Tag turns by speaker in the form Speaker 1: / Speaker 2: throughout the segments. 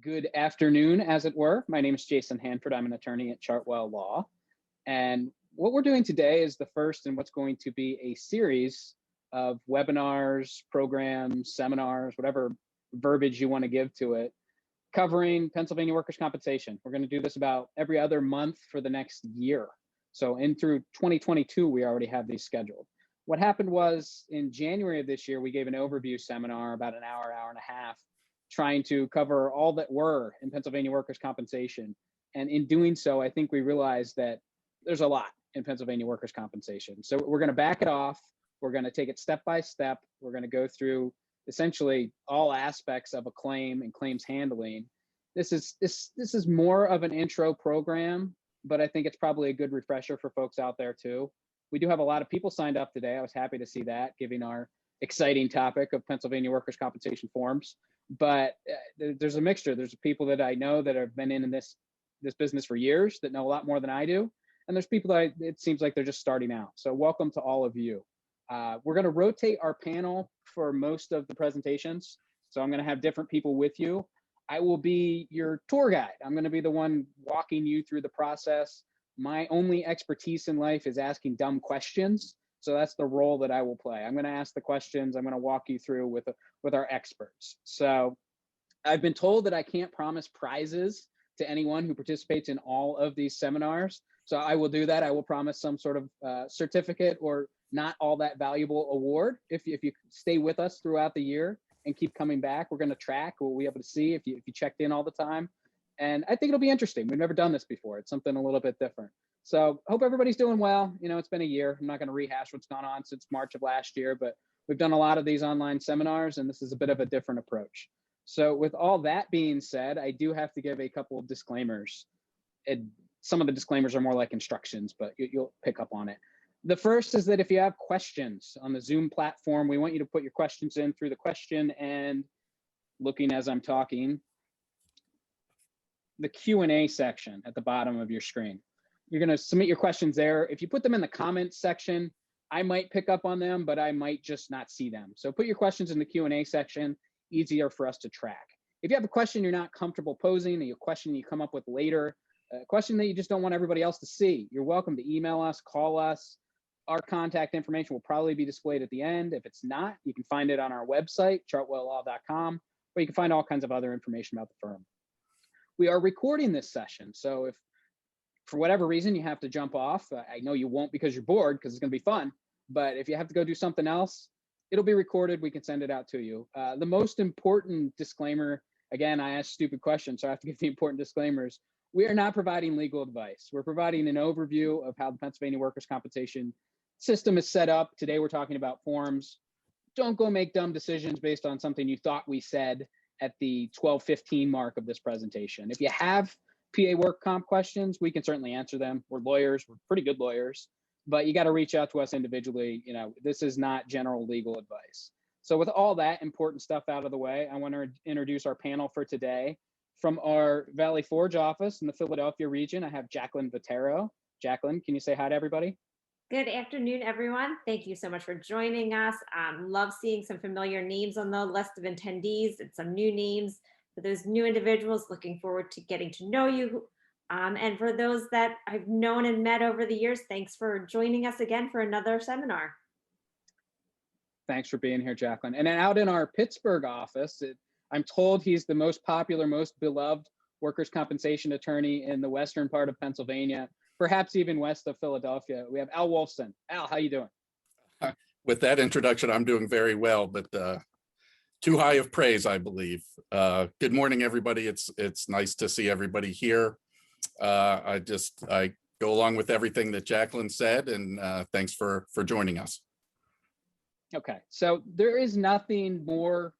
Speaker 1: Good afternoon, as it were. My name is Jason Hanford. I'm an attorney at Chartwell Law. And what we're doing today is the first in what's going to be a series of webinars, programs, seminars, whatever verbiage you want to give to it, covering Pennsylvania workers' compensation. We're going to do this about every other month for the next year. So in through 2022, we already have these scheduled. What happened was in January of this year, we gave an overview seminar, about an hour, hour and a half, trying to cover all that were in Pennsylvania workers' compensation. And in doing so, I think we realized that there's a lot in Pennsylvania workers' compensation. So we're going to back it off. We're going to take it step by step. We're going to go through essentially all aspects of a claim and claims handling. This is more of an intro program, but I think it's probably a good refresher for folks out there too. We do have a lot of people signed up today. I was happy to see that, given our exciting topic of Pennsylvania workers' compensation forms. But there's a mixture. There's people that I know that have been in this business for years that know a lot more than I do. And there's people that it seems like they're just starting out. So welcome to all of you. We're going to rotate our panel for most of the presentations. So I'm going to have different people with you. I will be your tour guide. I'm going to be the one walking you through the process. My only expertise in life is asking dumb questions. So that's the role that I will play. I'm going to ask the questions. I'm going to walk you through with our experts. So I've been told that I can't promise prizes to anyone who participates in all of these seminars. So I will do that. I will promise some sort of certificate or not all that valuable award. If you stay with us throughout the year and keep coming back, we're going to track. We'll be able to see if you checked in all the time. And I think it'll be interesting. We've never done this before. It's something a little bit different. So hope everybody's doing well. You know, it's been a year. I'm not going to rehash what's gone on since March of last year, but we've done a lot of these online seminars, and this is a bit of a different approach. So with all that being said, I do have to give a couple of disclaimers. Some of the disclaimers are more like instructions, but you'll pick up on it. The first is that if you have questions on the Zoom platform, we want you to put your questions in through the question and looking as I'm talking, the Q&A section at the bottom of your screen. You're going to submit your questions there. If you put them in the comments section, I might pick up on them, but I might just not see them. So put your questions in the Q&A section, easier for us to track. If you have a question you're not comfortable posing, a question you come up with later, a question that you just don't want everybody else to see, you're welcome to email us, call us. Our contact information will probably be displayed at the end. If it's not, you can find it on our website, chartwelllaw.com, or you can find all kinds of other information about the firm. We are recording this session, so if for whatever reason you have to jump off, I know you won't because you're bored, because it's going to be fun, but if you have to go do something else, it'll be recorded. We can send it out to you. The most important disclaimer, again, I asked stupid questions, so I have to give the important disclaimers. We are not providing legal advice. We're providing an overview of how the Pennsylvania workers' compensation system is set up. Today, we're talking about forms. Don't go make dumb decisions based on something you thought we said at the 12:15 mark of this presentation. If you have PA work comp questions, we can certainly answer them. We're lawyers, we're pretty good lawyers, but you got to reach out to us individually. You know, this is not general legal advice. So with all that important stuff out of the way, I want to introduce our panel for today. From our Valley Forge office in the Philadelphia region, I have Jacqueline Vitero. Jacqueline, can you say hi to everybody?
Speaker 2: Good afternoon, everyone. Thank you so much for joining us. Love seeing some familiar names on the list of attendees and some new names. For those new individuals, looking forward to getting to know you. And for those that I've known and met over the years, thanks for joining us again for another seminar.
Speaker 1: Thanks for being here, Jacqueline. And out in our Pittsburgh office, I'm told he's the most popular, most beloved workers' compensation attorney in the western part of Pennsylvania, perhaps even west of Philadelphia. We have Al Wolfson. Al, how you doing?
Speaker 3: With that introduction, I'm doing very well, but too high of praise, I believe. Good morning, everybody. It's nice to see everybody here. I go along with everything that Jacqueline said, and thanks for joining us.
Speaker 1: Okay, so there is nothing more,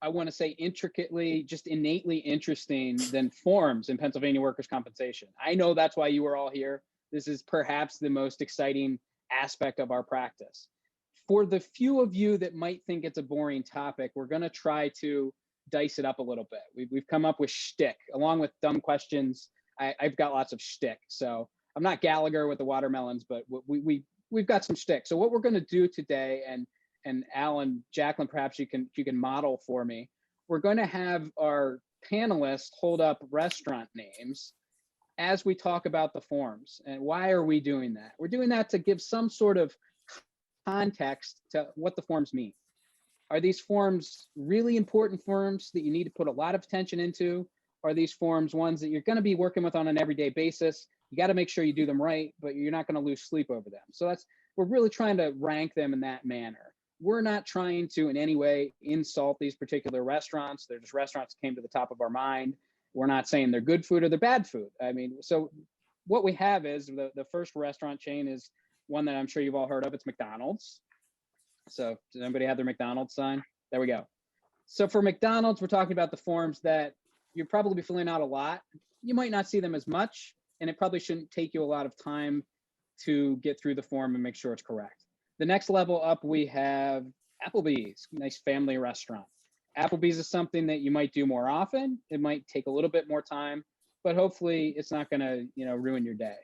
Speaker 1: I want to say, intricately, just innately interesting than forms in Pennsylvania workers' compensation. I know that's why you are all here. This is perhaps the most exciting aspect of our practice. For the few of you that might think it's a boring topic, we're going to try to dice it up a little bit. We've come up with shtick. Along with dumb questions, I've got lots of shtick. So I'm not Gallagher with the watermelons, but we've got some shtick. So what we're going to do today, and Al and Jacqueline, perhaps you can model for me. We're going to have our panelists hold up restaurant names as we talk about the forms. And why are we doing that? We're doing that to give some sort of context to what the forms mean. Are these forms really important forms that you need to put a lot of attention into? Are these forms ones that you're going to be working with on an everyday basis? You got to make sure you do them right, but you're not going to lose sleep over them. So we're really trying to rank them in that manner. We're not trying to in any way insult these particular restaurants. They're just restaurants that came to the top of our mind. We're not saying they're good food or they're bad food. I mean, so what we have is the first restaurant chain is one that I'm sure you've all heard of. It's McDonald's. So does anybody have their McDonald's sign? There we go. So for McDonald's, we're talking about the forms that you're probably filling out a lot. You might not see them as much, and it probably shouldn't take you a lot of time to get through the form and make sure it's correct. The next level up, we have Applebees, nice family restaurant. Applebees is something that you might do more often. It might take a little bit more time, but hopefully it's not gonna, ruin your day.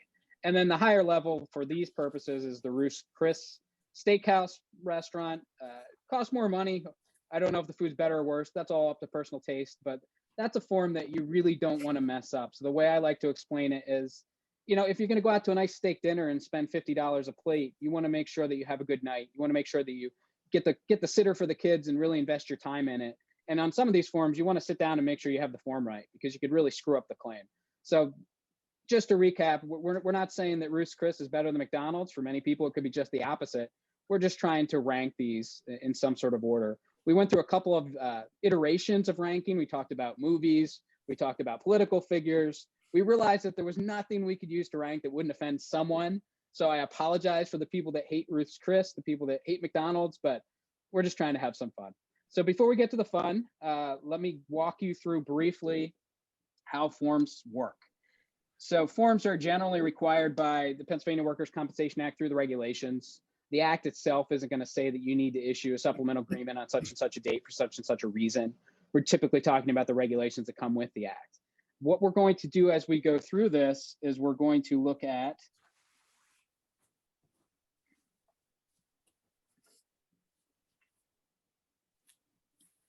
Speaker 1: And then the higher level for these purposes is the Ruth's Chris Steakhouse restaurant. Costs more money. I don't know if the food's better or worse. That's all up to personal taste, but that's a form that you really don't want to mess up. So the way I like to explain it is, if you're going to go out to a nice steak dinner and spend $50 a plate, you want to make sure that you have a good night. You want to make sure that you get the sitter for the kids and really invest your time in it. And on some of these forms, you want to sit down and make sure you have the form right, because you could really screw up the claim. So just to recap, we're not saying that Ruth's Chris is better than McDonald's. For many people, it could be just the opposite. We're just trying to rank these in some sort of order. We went through a couple of iterations of ranking. We talked about movies. We talked about political figures. We realized that there was nothing we could use to rank that wouldn't offend someone. So I apologize for the people that hate Ruth's Chris, the people that hate McDonald's, but we're just trying to have some fun. So before we get to the fun, let me walk you through briefly how forms work. So forms are generally required by the Pennsylvania Workers' Compensation Act through the regulations. The act itself isn't going to say that you need to issue a supplemental agreement on such and such a date for such and such a reason. We're typically talking about the regulations that come with the act. What we're going to do as we go through this is we're going to look at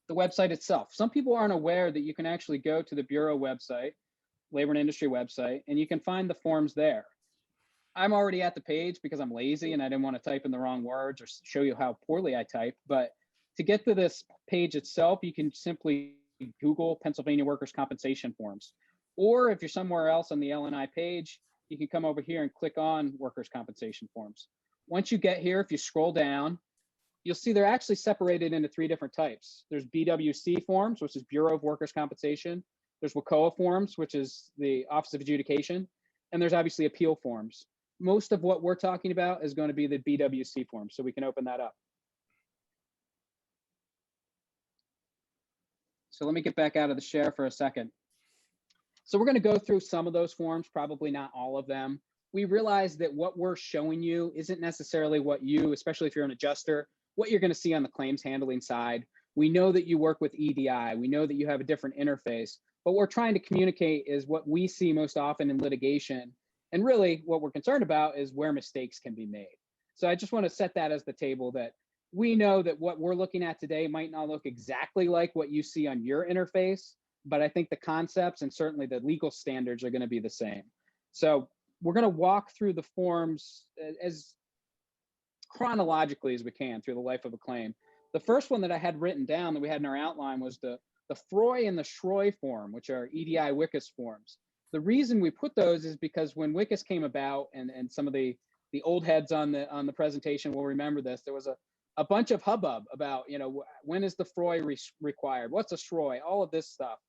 Speaker 1: the website itself. Some people aren't aware that you can actually go to the Bureau website, Labor and Industry website, and you can find the forms there. I'm already at the page because I'm lazy and I didn't want to type in the wrong words or show you how poorly I type. But to get to this page itself, you can simply Google Pennsylvania Workers' Compensation Forms. Or if you're somewhere else on the LNI page, you can come over here and click on Workers' Compensation Forms. Once you get here, if you scroll down, you'll see they're actually separated into three different types. There's BWC forms, which is Bureau of Workers' Compensation. There's WCOA forms, which is the Office of Adjudication. And there's obviously appeal forms. Most of what we're talking about is going to be the BWC form, so we can open that up. So let me get back out of the share for a second. So we're going to go through some of those forms, probably not all of them. We realize that what we're showing you isn't necessarily what you, especially if you're an adjuster, what you're going to see on the claims handling side. We know that you work with EDI. We know that you have a different interface. What we're trying to communicate is what we see most often in litigation. And really what we're concerned about is where mistakes can be made. So I just want to set that as the table, that we know that what we're looking at today might not look exactly like what you see on your interface, but I think the concepts and certainly the legal standards are going to be the same. So we're going to walk through the forms as chronologically as we can through the life of a claim. The first one that I had written down that we had in our outline was the Froy and the Schroy form, which are EDI WICAS forms. The reason we put those is because when WICAS came about, and some of the old heads on the presentation will remember this, there was a bunch of hubbub about, when is the Froy required? What's a Schroy? All of this stuff.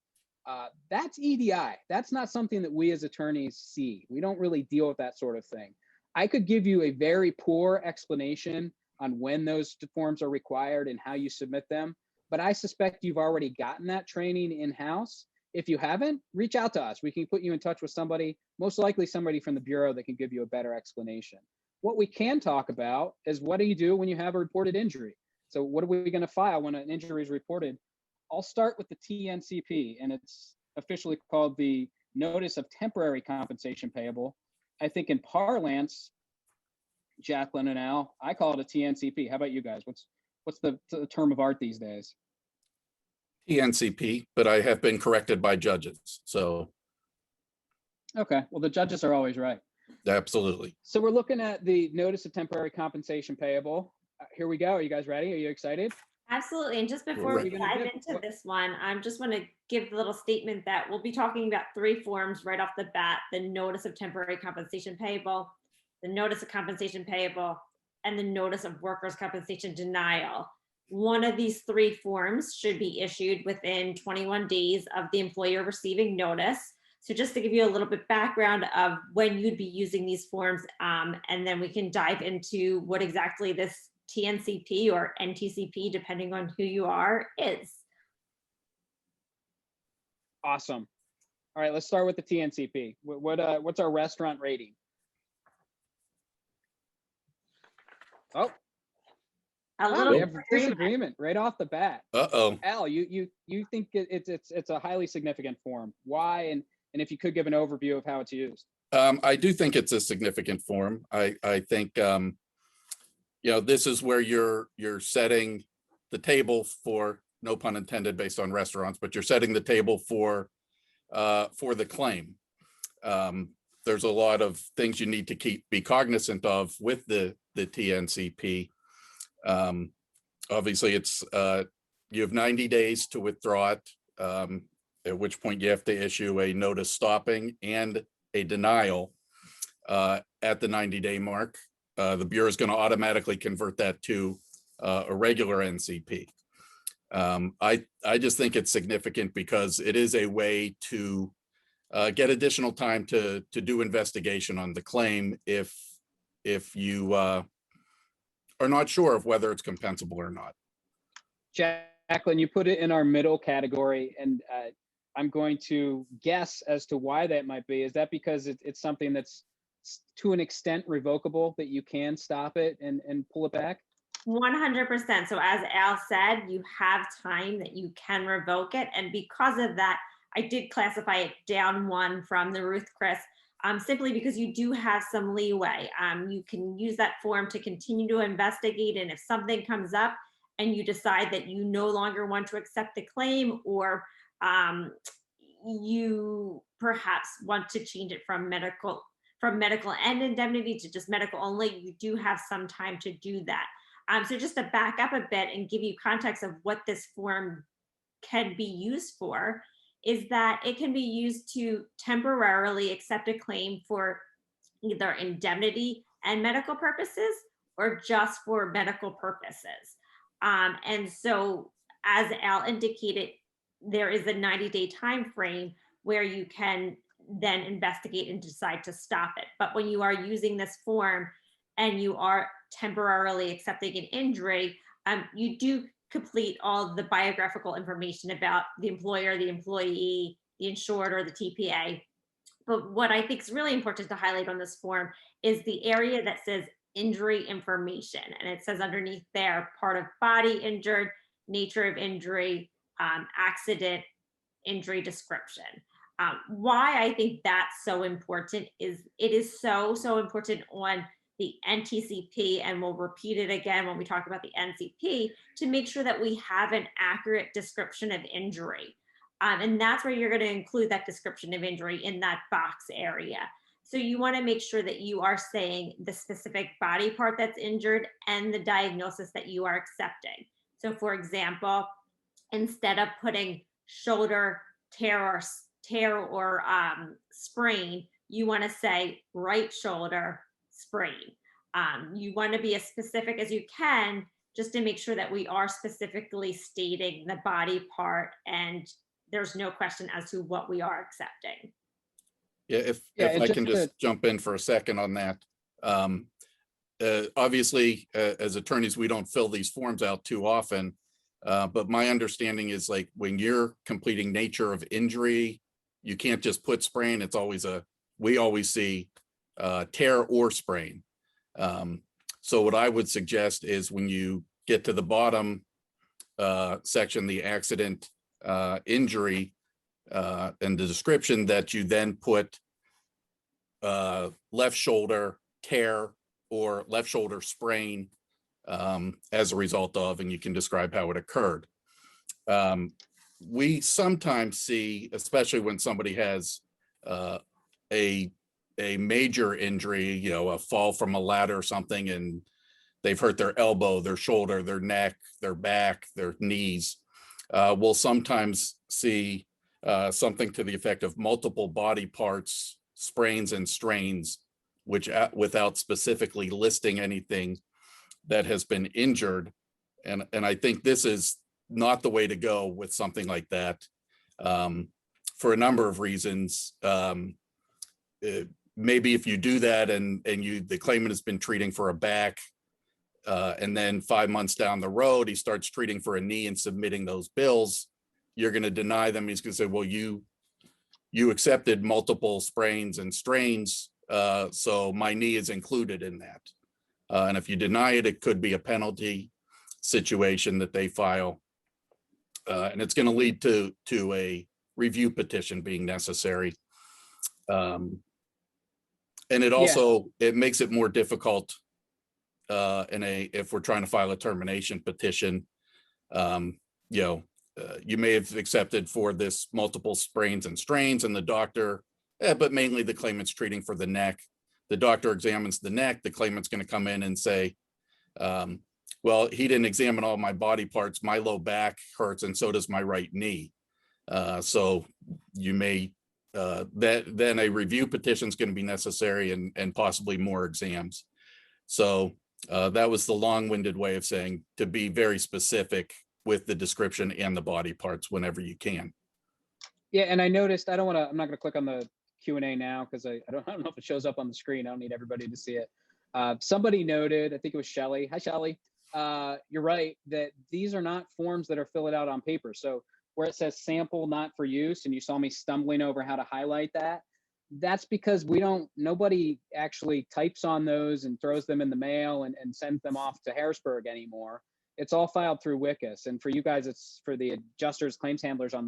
Speaker 1: That's EDI. That's not something that we as attorneys see. We don't really deal with that sort of thing. I could give you a very poor explanation on when those forms are required and how you submit them, but I suspect you've already gotten that training in-house. If you haven't, reach out to us. We can put you in touch with somebody, most likely somebody from the Bureau, that can give you a better explanation. What we can talk about is, what do you do when you have a reported injury? So what are we going to file when an injury is reported? I'll start with the TNCP, and it's officially called the Notice of Temporary Compensation Payable. I think in parlance, Jacqueline and Al, I call it a TNCP. How about you guys? What's the term of art these days?
Speaker 3: TNCP, but I have been corrected by judges. So
Speaker 1: Okay, well, the judges are always right.
Speaker 3: absolutely.
Speaker 1: So we're looking at the notice of temporary compensation payable. Here we go. Are you guys ready? Are you excited?
Speaker 2: Absolutely. And just before
Speaker 3: What
Speaker 2: we
Speaker 1: are you gonna
Speaker 2: dive
Speaker 1: do?
Speaker 2: into
Speaker 1: What-
Speaker 2: this one, I just want to give the little statement that we'll be talking about 3 forms right off the bat: the notice of temporary compensation payable, the notice of compensation payable, and the notice of workers' compensation denial. One of these 3 forms should be issued within 21 days of the employer receiving notice. So just to give you a little bit background of when you'd be using these forms, and then we can dive into what exactly this TNCP or NTCP, depending on who you are, is.
Speaker 1: Awesome. All right, let's start with the TNCP. What's our restaurant rating? Oh,
Speaker 2: A
Speaker 1: we
Speaker 2: little
Speaker 1: have disagreement right off the bat.
Speaker 3: Uh-oh.
Speaker 1: Al, you think it's a highly significant form. Why? And if you could give an overview of how it's used.
Speaker 3: I do think it's a significant form. I think, this is where you're setting the table for, no pun intended, based on restaurants, but you're setting the table for the claim. There's a lot of things you need to be cognizant of with the TNCP. Obviously, it's you have 90 days to withdraw it, at which point you have to issue a notice stopping and a denial at the 90-day mark. The Bureau is going to automatically convert that to a regular NCP. I just think it's significant because it is a way to get additional time to do investigation on the claim if you are not sure of whether it's compensable or not.
Speaker 1: Jacqueline, you put it in our middle category, and I'm going to guess as to why that might be. Is that because it's something that's to an extent revocable, that you can stop it and pull it back?
Speaker 2: 100%. So as Al said, you have time that you can revoke it. And because of that, I did classify it down 1 from the Ruth Chris, simply because you do have some leeway. You can use that form to continue to investigate. And if something comes up and you decide that you no longer want to accept the claim, or you perhaps want to change it from medical and indemnity to just medical only, you do have some time to do that. So just to back up a bit and give you context of what this form can be used for, is that it can be used to temporarily accept a claim for either indemnity and medical purposes, or just for medical purposes. And so, as Al indicated, there is a 90-day time frame where you can then investigate and decide to stop it. But when you are using this form and you are temporarily accepting an injury, you do complete all the biographical information about the employer, the employee, the insured, or the TPA. But what I think is really important to highlight on this form is the area that says injury information. And it says underneath there, part of body injured, nature of injury, accident, injury description. Why I think that's so important is it is so important on the NTCP, and we'll repeat it again when we talk about the NCP, to make sure that we have an accurate description of injury. And that's where you're going to include that description of injury in that box area. So you want to make sure that you are saying the specific body part that's injured and the diagnosis that you are accepting. So for example, instead of putting shoulder tear or sprain, you want to say right shoulder sprain. You want to be as specific as you can, just to make sure that we are specifically stating the body part and there's no question as to what we are accepting.
Speaker 3: Yeah, if I can just jump in for a second on that. Obviously, as attorneys, we don't fill these forms out too often, but my understanding is, like, when you're completing nature of injury, you can't just put sprain. It's always we always see tear or sprain. So what I would suggest is, when you get to the bottom section, the accident, injury, and the description, that you then put left shoulder tear or left shoulder sprain as a result of, and you can describe how it occurred. we sometimes see, especially when somebody has a major injury, you know, a fall from a ladder or something, and they've hurt their elbow, their shoulder, their neck, their back, their knees. We'll sometimes see something to the effect of multiple body parts, sprains and strains, which without specifically listing anything that has been injured. And I think this is not the way to go with something like that, for a number of reasons. Maybe if you do that and the claimant has been treating for a back, and then 5 months down the road, he starts treating for a knee and submitting those bills, you're going to deny them. He's going to say, well, you accepted multiple sprains and strains, so my knee is included in that. And if you deny it, it could be a penalty situation that they file. And it's going to lead to a review petition being necessary. And it also, it makes it more difficult if we're trying to file a termination petition. You may have accepted for this multiple sprains and strains, and the doctor, but mainly the claimant's treating for the neck. The doctor examines the neck, the claimant's going to come in and say, well, he didn't examine all my body parts. My low back hurts, and so does my right knee. So you may, then a review petition is going to be necessary, and possibly more exams. So that was the long-winded way of saying to be very specific with the description and the body parts whenever you can.
Speaker 1: Yeah, and I noticed, I'm not going to click on the Q&A now because I don't know if it shows up on the screen. I don't need everybody to see it. Somebody noted, I think it was Shelly. Hi, Shelly. You're right that these are not forms that are filled out on paper. So where it says sample not for use, and you saw me stumbling over how to highlight that, that's because nobody actually types on those and throws them in the mail and sends them off to Harrisburg anymore. It's all filed through WICAS. And for you guys, it's for the adjusters, claims handlers on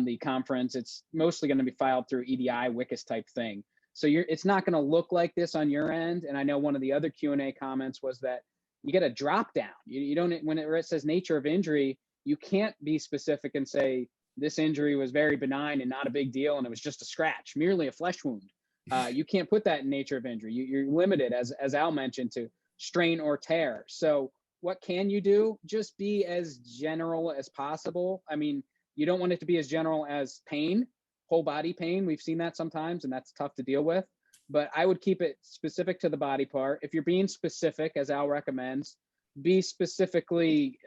Speaker 1: the conference, it's mostly going to be filed through EDI WICAS type thing. So it's not going to look like this on your end. And I know one of the other Q&A comments was that you get a drop down. You don't, when it says nature of injury, you can't be specific and say this injury was very benign and not a big deal, and it was just a scratch, merely a flesh wound. You can't put that in nature of injury. You're limited, as Al mentioned, to strain or tear. So what can you do? Just be as general as possible. I mean, you don't want it to be as general as pain, whole body pain. We've seen that sometimes, and that's tough to deal with. But I would keep it specific to the body part. If you're being specific, as Al recommends, be specifically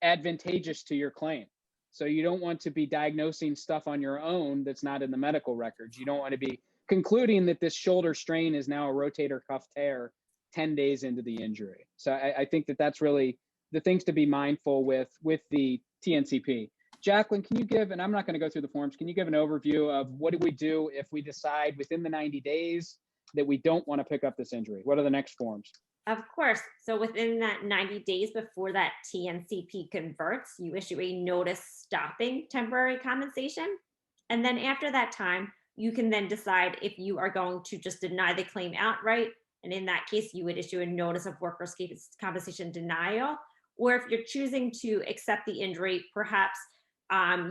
Speaker 1: advantageous to your claim. So you don't want to be diagnosing stuff on your own that's not in the medical records. You don't want to be concluding that this shoulder strain is now a rotator cuff tear 10 days into the injury. So I think that's really the things to be mindful with the TNCP. Jacqueline, can you give, and I'm not going to go through the forms, can you give an overview of what do we do if we decide within the 90 days that we don't want to pick up this injury? What are the next forms?
Speaker 2: Of course. So within that 90 days before that TNCP converts, you issue a notice stopping temporary compensation. And then after that time, you can then decide if you are going to just deny the claim outright. And in that case, you would issue a notice of workers' compensation denial. Or if you're choosing to accept the injury, perhaps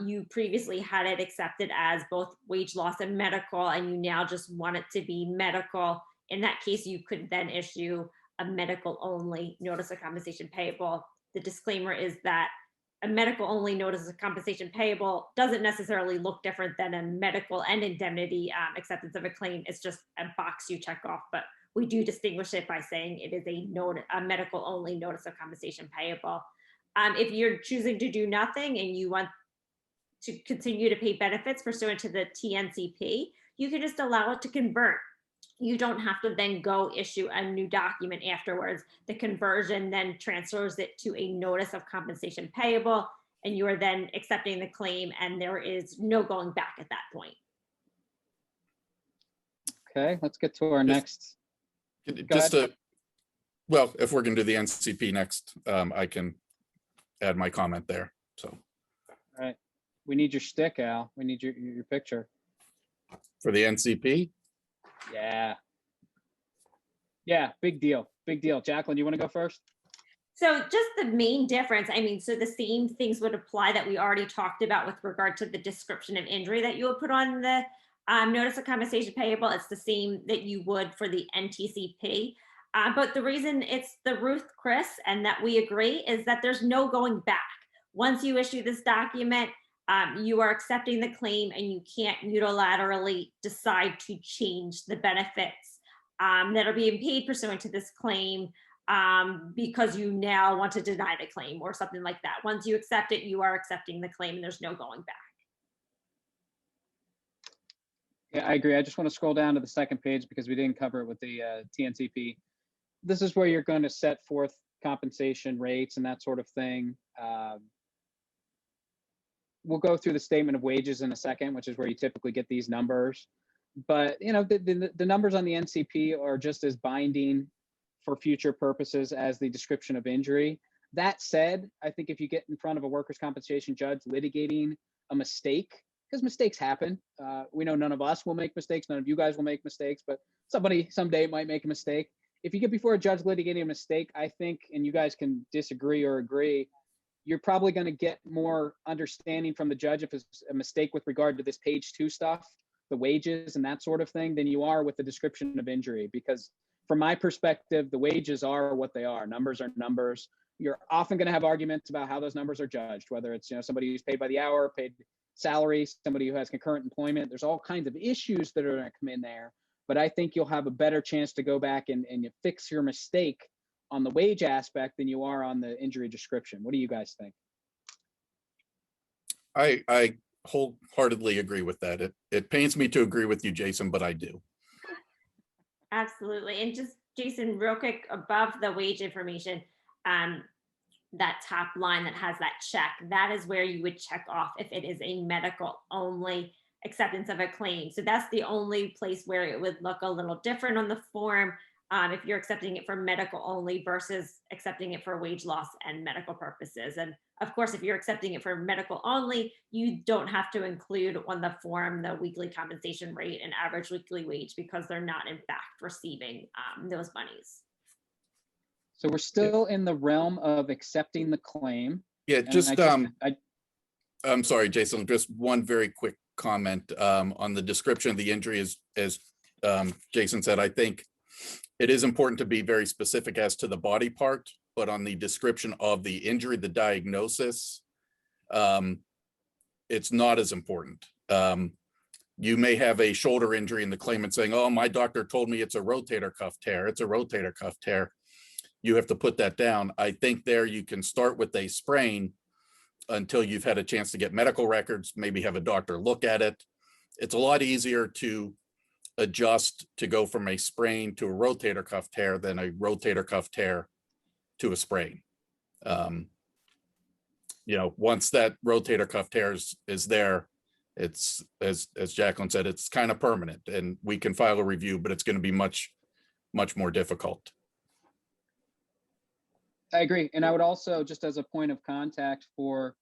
Speaker 2: you previously had it accepted as both wage loss and medical, and you now just want it to be medical. In that case, you could then issue a medical only notice of compensation payable. The disclaimer is that a medical only notice of compensation payable doesn't necessarily look different than a medical and indemnity acceptance of a claim. It's just a box you check off, but we do distinguish it by saying it is a medical only notice of compensation payable. If you're choosing to do nothing and you want to continue to pay benefits pursuant to the TNCP, you can just allow it to convert. You don't have to then go issue a new document afterwards. The conversion then transfers it to a notice of compensation payable, and you are then accepting the claim, and there is no going back at that point.
Speaker 1: Okay, let's get to our next.
Speaker 3: Well, if we're going to do the NCP next, I can add my comment there. So,
Speaker 1: all right, we need your stick, Al. We need your picture
Speaker 3: for the NCP.
Speaker 1: Yeah, big deal. Jacqueline, you want to go first?
Speaker 2: So just the main difference, I mean, so the same things would apply that we already talked about with regard to the description of injury that you would put on the notice of compensation payable. It's the same that you would for the NTCP. But the reason it's the Ruth Chris and that we agree is that there's no going back. Once you issue this document, you are accepting the claim and you can't unilaterally decide to change the benefits that are being paid pursuant to this claim because you now want to deny the claim or something like that. Once you accept it, you are accepting the claim and there's no going back.
Speaker 1: Yeah, I agree. I just want to scroll down to the second page because we didn't cover it with the TNCP. This is where you're going to set forth compensation rates and that sort of thing. We'll go through the statement of wages in a second, which is where you typically get these numbers. But you know, the numbers on the NCP are just as binding for future purposes as the description of injury. That said, I think if you get in front of a workers' compensation judge litigating a mistake, because mistakes happen, we know none of us will make mistakes, none of you guys will make mistakes, but somebody someday might make a mistake. If you get before a judge litigating a mistake, I think, and you guys can disagree or agree, you're probably going to get more understanding from the judge if it's a mistake with regard to this page 2 stuff, the wages and that sort of thing, than you are with the description of injury. Because from my perspective, the wages are what they are. Numbers are numbers. You're often going to have arguments about how those numbers are judged, whether it's, you know, somebody who's paid by the hour, paid salary, somebody who has concurrent employment. There's all kinds of issues that are going to come in there. But I think you'll have a better chance to go back and you fix your mistake on the wage aspect than you are on the injury description. What do you guys think?
Speaker 3: I wholeheartedly agree with that. It pains me to agree with you, Jason, but I do.
Speaker 2: Absolutely. And just Jason, real quick, above the wage information, that top line that has that check, that is where you would check off if it is a medical only acceptance of a claim. So that's the only place where it would look a little different on the form. If you're accepting it for medical only versus accepting it for wage loss and medical purposes. And of course, if you're accepting it for medical only, you don't have to include on the form the weekly compensation rate and average weekly wage because they're not in fact receiving those monies.
Speaker 1: So we're still in the realm of accepting the claim.
Speaker 3: Yeah, I'm sorry, Jason, just one very quick comment on the description of the injury. As Jason said, I think it is important to be very specific as to the body part, but on the description of the injury, the diagnosis, it's not as important. You may have a shoulder injury and the claimant saying, oh, my doctor told me it's a rotator cuff tear. It's a rotator cuff tear. You have to put that down. I think there you can start with a sprain until you've had a chance to get medical records, maybe have a doctor look at it. It's a lot easier to adjust to go from a sprain to a rotator cuff tear than a rotator cuff tear to a sprain. You know, once that rotator cuff tear is there, it's, as Jacqueline said, it's kind of permanent and we can file a review, but it's going to be much more difficult.
Speaker 1: I agree. And I would also, just as a point of contact for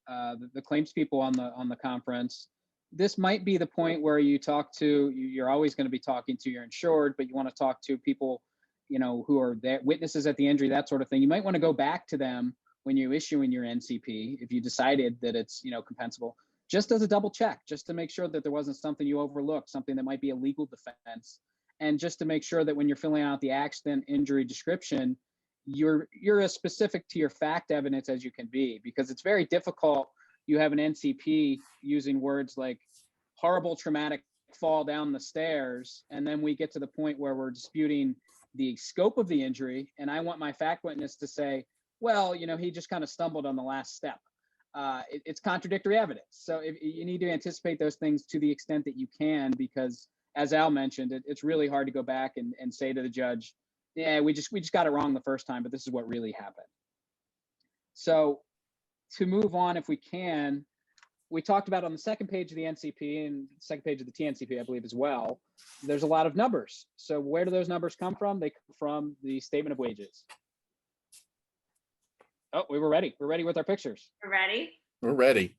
Speaker 1: the claims people on the conference, this might be the point where you talk to, you're always going to be talking to your insured, but you want to talk to people, you know, who are there, witnesses at the injury, that sort of thing. You might want to go back to them when you're issuing your NCP, if you decided that it's, you know, compensable, just as a double check, just to make sure that there wasn't something you overlooked, something that might be a legal defense. And just to make sure that when you're filling out the accident injury description, you're as specific to your fact evidence as you can be, because it's very difficult. You have an NCP using words like horrible traumatic fall down the stairs, and then we get to the point where we're disputing the scope of the injury, and I want my fact witness to say, well, you know, he just kind of stumbled on the last step. It's contradictory evidence. So you need to anticipate those things to the extent that you can, because as Al mentioned, it's really hard to go back and say to the judge, yeah, we just got it wrong the first time, but this is what really happened. So to move on, if we can, we talked about on the second page of the NCP and second page of the TNCP, I believe as well, there's a lot of numbers. So where do those numbers come from? They come from the statement of wages. Oh, we're ready. We're ready with our pictures.
Speaker 2: We're ready.
Speaker 3: We're ready.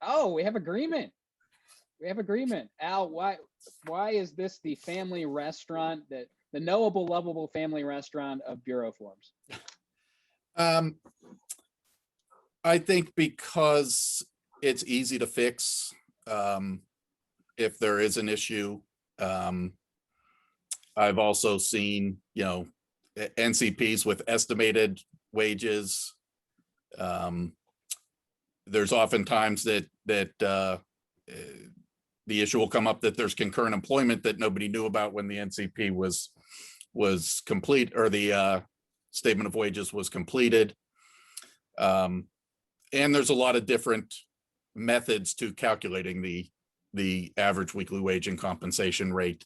Speaker 1: Oh, we have agreement. We have agreement. Al, why is this the family restaurant, that the knowable, lovable family restaurant of Bureau Forms?
Speaker 3: I think because it's easy to fix, if there is an issue. I've also seen, NCPs with estimated wages. There's oftentimes that the issue will come up that there's concurrent employment that nobody knew about when the NCP was complete, or the statement of wages was completed. And there's a lot of different methods to calculating the average weekly wage and compensation rate.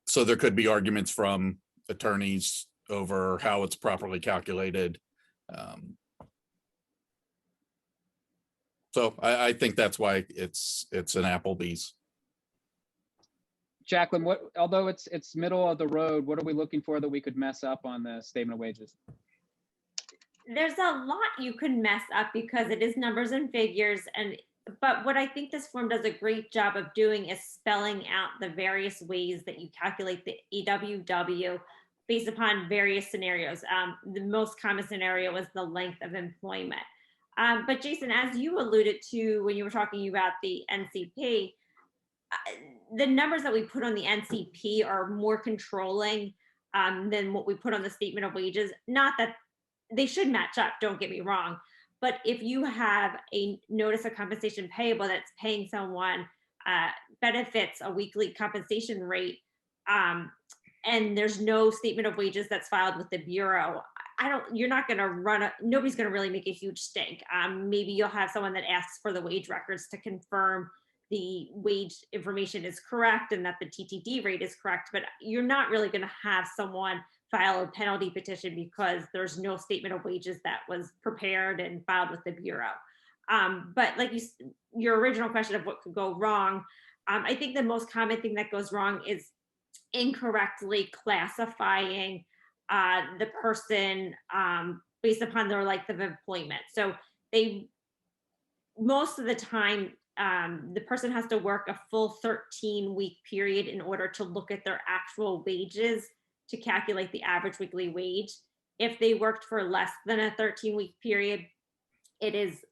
Speaker 3: So there could be arguments from attorneys over how it's properly calculated. So I think that's why it's an Applebees.
Speaker 1: Jacqueline, although it's middle of the road, what are we looking for that we could mess up on the statement of wages?
Speaker 2: There's a lot you could mess up because it is numbers and figures, but what I think this form does a great job of doing is spelling out the various ways that you calculate the EWW based upon various scenarios. The most common scenario was the length of employment. But Jason, as you alluded to when you were talking about the NCP, the numbers that we put on the NCP are more controlling than what we put on the statement of wages. Not that they should match up, don't get me wrong. But if you have a notice of compensation payable that's paying someone benefits a weekly compensation rate, and there's no statement of wages that's filed with the Bureau, you're not going to nobody's going to really make a huge stink. Maybe you'll have someone that asks for the wage records to confirm the wage information is correct and that the TTD rate is correct, but you're not really going to have someone file a penalty petition because there's no statement of wages that was prepared and filed with the Bureau. But like your original question of what could go wrong, I think the most common thing that goes wrong is incorrectly classifying the person based upon their length of employment. So most of the time, the person has to work a full 13-week period in order to look at their actual wages to calculate the average weekly wage. If they worked for less than a 13-week period, it is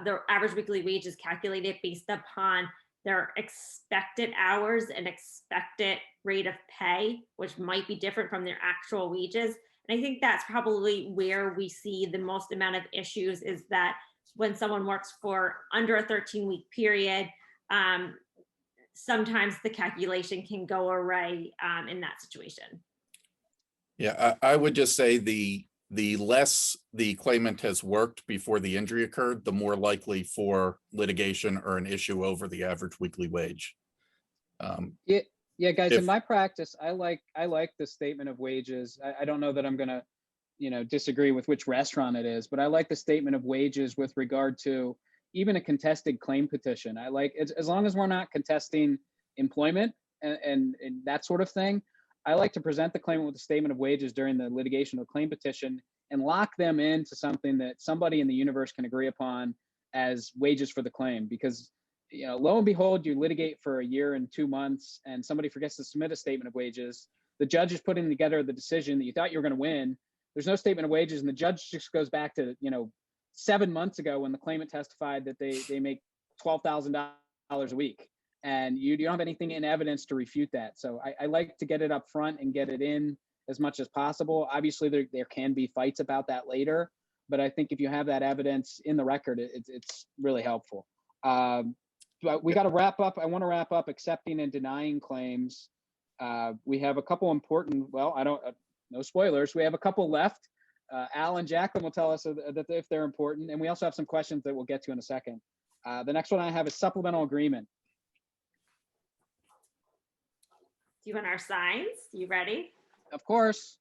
Speaker 2: their average weekly wage is calculated based upon their expected hours and expected rate of pay, which might be different from their actual wages. And I think that's probably where we see the most amount of issues, is that when someone works for under a 13-week period, sometimes the calculation can go awry in that situation.
Speaker 3: Yeah, I would just say the less the claimant has worked before the injury occurred, the more likely for litigation or an issue over the average weekly wage.
Speaker 1: Yeah, guys, in my practice, I like the statement of wages. I don't know that I'm gonna, disagree with which restaurant it is, but I like the statement of wages with regard to even a contested claim petition. I like it as long as we're not contesting employment and that sort of thing. I like to present the claimant with a statement of wages during the litigation of claim petition and lock them into something that somebody in the universe can agree upon as wages for the claim. Because, lo and behold, you litigate for a year and 2 months and somebody forgets to submit a statement of wages. The judge is putting together the decision that you thought you were going to win. There's no statement of wages, and the judge just goes back to, 7 months ago when the claimant testified that they make $12,000 a week. And you don't have anything in evidence to refute that. So I like to get it up front and get it in as much as possible. Obviously, there can be fights about that later, but I think if you have that evidence in the record, it's really helpful. But we got to wrap up. I want to wrap up accepting and denying claims. We have a couple important, no spoilers. We have a couple left. Al and Jacqueline will tell us if they're important. And we also have some questions that we'll get to in a second. The next one I have is supplemental agreement.
Speaker 2: Do you want our signs? You ready?
Speaker 1: Of course.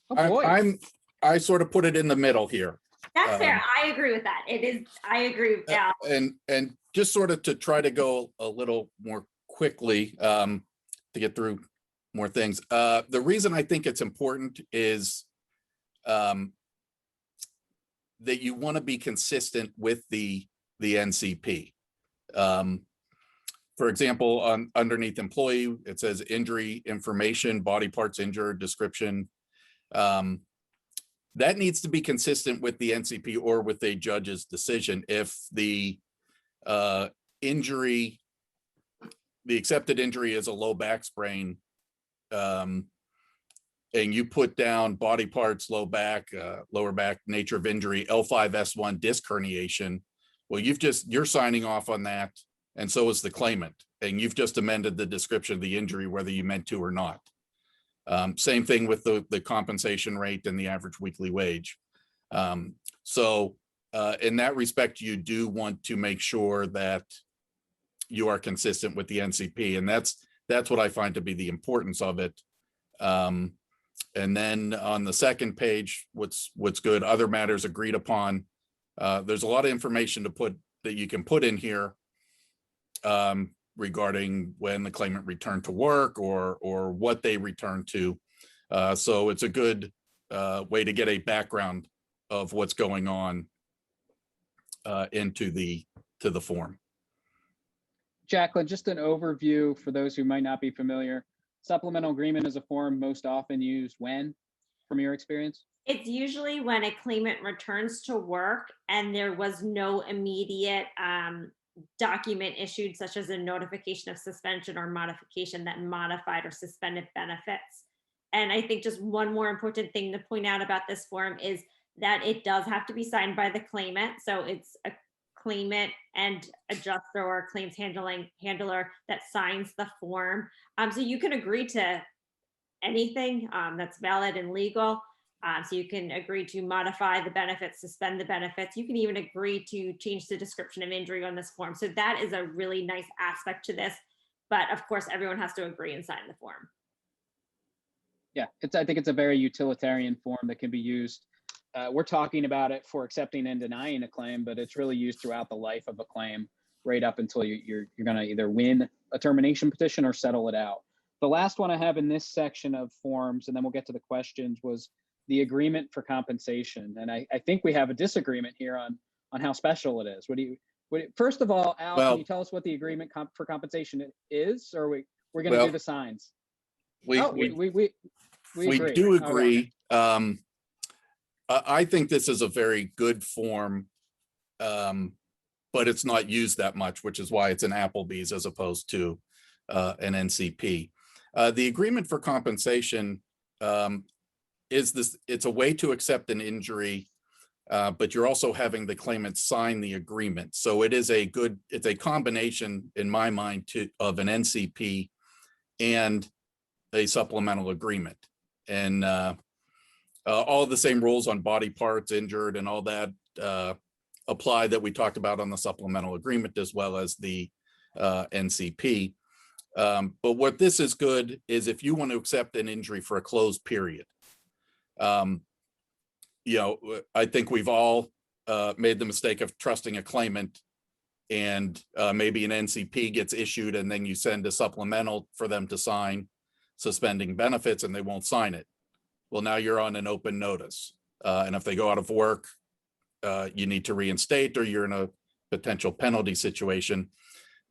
Speaker 1: Oh, boy.
Speaker 3: I sort of put it in the middle here.
Speaker 2: That's fair. I agree with that. It is. I agree with that.
Speaker 3: And just sort of to try to go a little more quickly to get through more things. The reason I think it's important is that you want to be consistent with the NCP. For example, underneath employee, it says injury information, body parts injured, description, That needs to be consistent with the NCP or with a judge's decision. If the injury, the accepted injury is a low back sprain, and you put down body parts, low back, lower back, nature of injury, L5-S1 disc herniation, well, you're signing off on that, and so is the claimant, and you've just amended the description of the injury, whether you meant to or not. Same thing with the compensation rate and the average weekly wage. So in that respect, you do want to make sure that you are consistent with the NCP, and that's what I find to be the importance of it. And then on the second page, what's good, other matters agreed upon. There's a lot of information that you can put in here regarding when the claimant returned to work or what they returned to. So it's a good way to get a background of what's going on into the form.
Speaker 1: Jacqueline, just an overview for those who might not be familiar. Supplemental agreement is a form most often used when, from your experience?
Speaker 2: It's usually when a claimant returns to work and there was no immediate document issued, such as a notification of suspension or modification that modified or suspended benefits. And I think just one more important thing to point out about this form is that it does have to be signed by the claimant. So it's a claimant and adjuster or claims handler that signs the form. So you can agree to anything that's valid and legal. So you can agree to modify the benefits, suspend the benefits. You can even agree to change the description of injury on this form. So that is a really nice aspect to this. But of course, everyone has to agree and sign the form.
Speaker 1: Yeah, I think it's a very utilitarian form that can be used. We're talking about it for accepting and denying a claim, but it's really used throughout the life of a claim, right up until you're going to either win a termination petition or settle it out. The last one I have in this section of forms, and then we'll get to the questions, was the agreement for compensation. And I think we have a disagreement here on how special it is. First of all, Al, can you tell us what the agreement for compensation is, or we're going to do the signs? We
Speaker 3: do agree. Right. I think this is a very good form, but it's not used that much, which is why it's an Applebees as opposed to an NCP. The agreement for compensation it's a way to accept an injury, but you're also having the claimant sign the agreement. So it's a combination in my mind of an NCP and a supplemental agreement. And all the same rules on body parts, injured, and all that apply that we talked about on the supplemental agreement as well as the NCP. But what this is good is if you want to accept an injury for a closed period. I think we've all made the mistake of trusting a claimant, and maybe an NCP gets issued and then you send a supplemental for them to sign suspending benefits and they won't sign it. Well, now you're on an open notice. And if they go out of work, you need to reinstate, or you're in a potential penalty situation.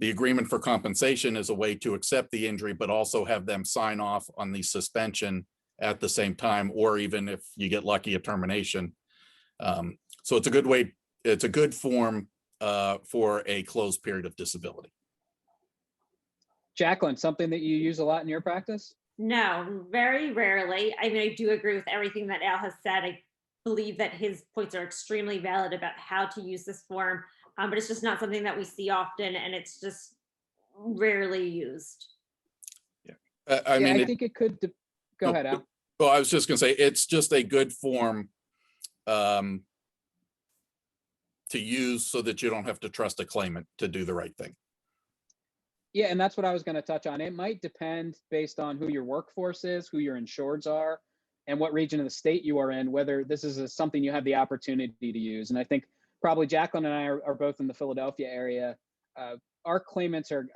Speaker 3: The agreement for compensation is a way to accept the injury, but also have them sign off on the suspension at the same time, or even if you get lucky, a termination. So it's a good way, it's a good form for a closed period of disability.
Speaker 1: Jacqueline, something that you use a lot in your practice?
Speaker 2: No, very rarely. I mean, I do agree with everything that Al has said. I believe that his points are extremely valid about how to use this form, but it's just not something that we see often, and it's just rarely used.
Speaker 3: Yeah, I mean,
Speaker 1: I think it could. Go ahead, Al.
Speaker 3: Well, I was just going to say, it's just a good form to use so that you don't have to trust a claimant to do the right thing.
Speaker 1: Yeah, and that's what I was going to touch on. It might depend based on who your workforce is, who your insureds are, and what region of the state you are in, whether this is something you have the opportunity to use. And I think probably Jacqueline and I are both in the Philadelphia area. Our claimants are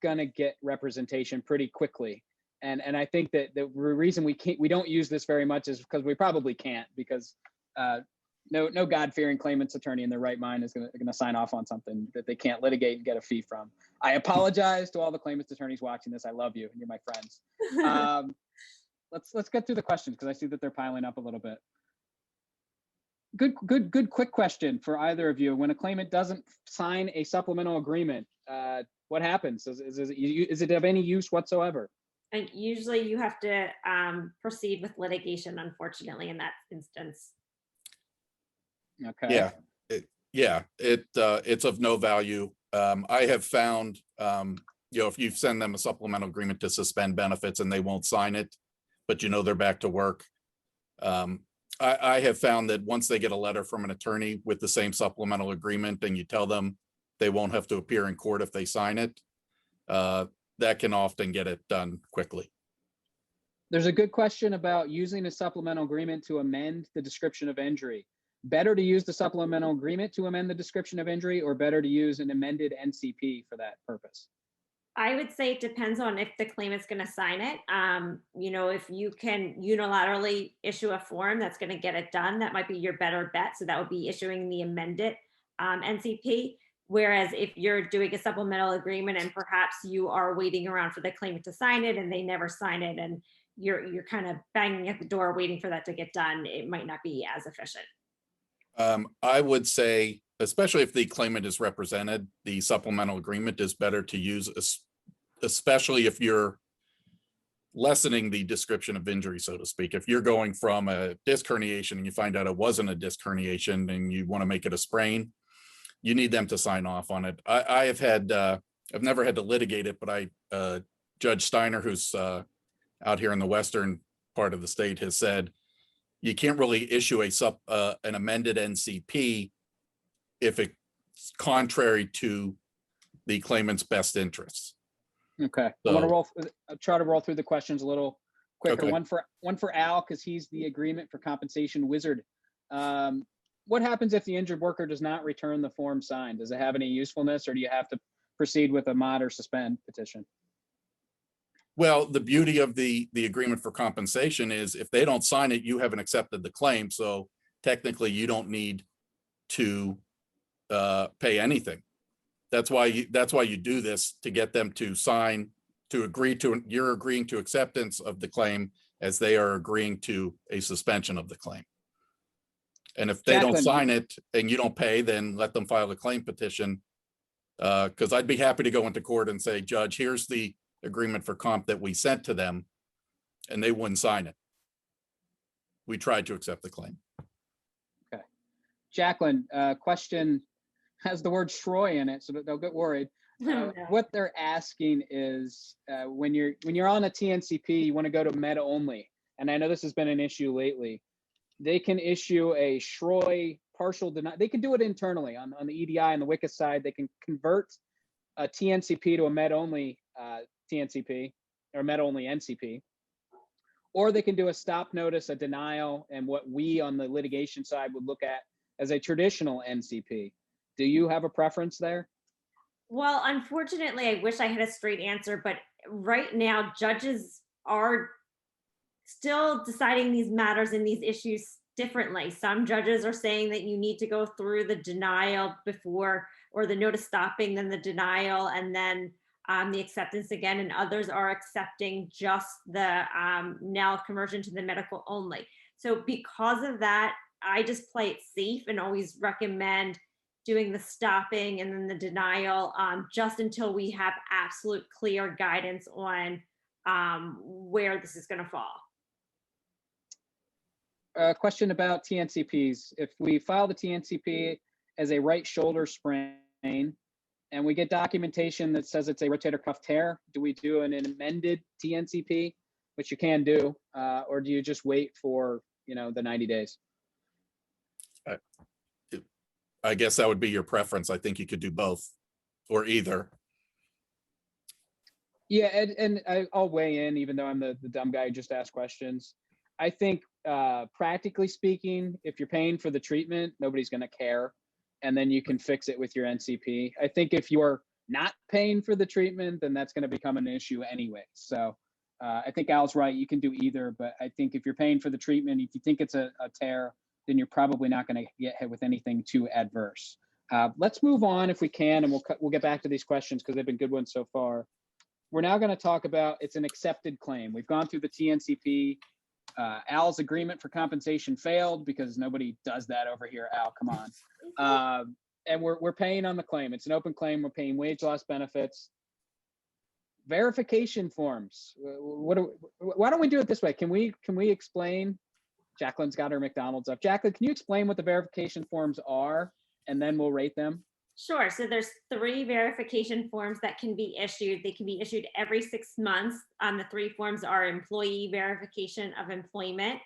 Speaker 1: going to get representation pretty quickly. And I think that the reason we don't use this very much is because we probably can't, because no God-fearing claimant's attorney in their right mind is going to sign off on something that they can't litigate and get a fee from. I apologize to all the claimant's attorneys watching this. I love you and you're my friends. let's get through the questions because I see that they're piling up a little bit. Good quick question for either of you. When a claimant doesn't sign a supplemental agreement, what happens? Is it of any use whatsoever?
Speaker 2: And usually you have to proceed with litigation, unfortunately, in that instance.
Speaker 1: Okay.
Speaker 3: Yeah, it's of no value. I have found, if you send them a supplemental agreement to suspend benefits and they won't sign it, but they're back to work. I have found that once they get a letter from an attorney with the same supplemental agreement and you tell them they won't have to appear in court if they sign it, that can often get it done quickly.
Speaker 1: There's a good question about using a supplemental agreement to amend the description of injury. Better to use the supplemental agreement to amend the description of injury, or better to use an amended NCP for that purpose?
Speaker 2: I would say it depends on if the claimant's going to sign it. If you can unilaterally issue a form that's going to get it done, that might be your better bet. So that would be issuing the amended NCP. Whereas if you're doing a supplemental agreement and perhaps you are waiting around for the claimant to sign it and they never sign it and you're kind of banging at the door waiting for that to get done, it might not be as efficient.
Speaker 3: I would say, especially if the claimant is represented, the supplemental agreement is better to use, especially if you're lessening the description of injury, so to speak. If you're going from a disc herniation and you find out it wasn't a disc herniation and you want to make it a sprain, you need them to sign off on it. I've never had to litigate it, but Judge Steiner, who's out here in the western part of the state, has said you can't really issue an amended NCP if it's contrary to the claimant's best interests.
Speaker 1: Okay,
Speaker 3: So,
Speaker 1: I'll try to roll through the questions a little quicker.
Speaker 3: Okay.
Speaker 1: One for Al, because he's the agreement for compensation wizard. What happens if the injured worker does not return the form signed? Does it have any usefulness, or do you have to proceed with a mod or suspend petition?
Speaker 3: well, the beauty of the agreement for compensation is if they don't sign it, you haven't accepted the claim. So technically you don't need to pay anything. That's why you do this, to get them to sign, to agree to, you're agreeing to acceptance of the claim as they are agreeing to a suspension of the claim. And if they don't sign it and you don't pay, then let them file a claim petition. Because I'd be happy to go into court and say, Judge, here's the agreement for comp that we sent to them, and they wouldn't sign it. We tried to accept the claim.
Speaker 1: Okay. Jacqueline, question has the word Troy in it, so don't get worried. What they're asking is when you're on a TNCP, you want to go to MetaOnly, and I know this has been an issue lately. They can issue a Shroy partial denial. They can do it internally on the EDI and the WICA side. They can convert a TNCP to a MetaOnly TNCP or MetaOnly NCP, or they can do a stop notice, a denial, and what we on the litigation side would look at as a traditional NCP. Do you have a preference there?
Speaker 2: Well, unfortunately, I wish I had a straight answer, but right now judges are still deciding these matters and these issues differently. Some judges are saying that you need to go through the denial before, or the notice stopping, then the denial, and then the acceptance again, and others are accepting just the now conversion to the medical only. So because of that, I just play it safe and always recommend doing the stopping and then the denial just until we have absolute clear guidance on where this is going to fall.
Speaker 1: Question about TNCPs. If we file the TNCP as a right shoulder sprain and we get documentation that says it's a rotator cuff tear, do we do an amended TNCP, which you can do, or do you just wait for the 90 days?
Speaker 3: I guess that would be your preference. I think you could do both or either.
Speaker 1: Yeah, and I'll weigh in, even though I'm the dumb guy who just asked questions. I think practically speaking, if you're paying for the treatment, nobody's going to care. And then you can fix it with your NCP. I think if you're not paying for the treatment, then that's going to become an issue anyway. So I think Al's right. You can do either. But I think if you're paying for the treatment, if you think it's a tear, then you're probably not going to get hit with anything too adverse. Let's move on if we can, and we'll get back to these questions because they've been good ones so far. we're now going to talk about, it's an accepted claim. We've gone through the TNCP. Al's agreement for compensation failed because nobody does that over here. Al, come on. And we're paying on the claim. It's an open claim. We're paying wage loss benefits. Verification forms. Why don't we do it this way? Can we explain? Jacqueline's got her McDonald's up. Jacqueline, can you explain what the verification forms are, and then we'll rate them?
Speaker 2: Sure. So there's 3 verification forms that can be issued. They can be issued every 6 months. The 3 forms are employee verification of employment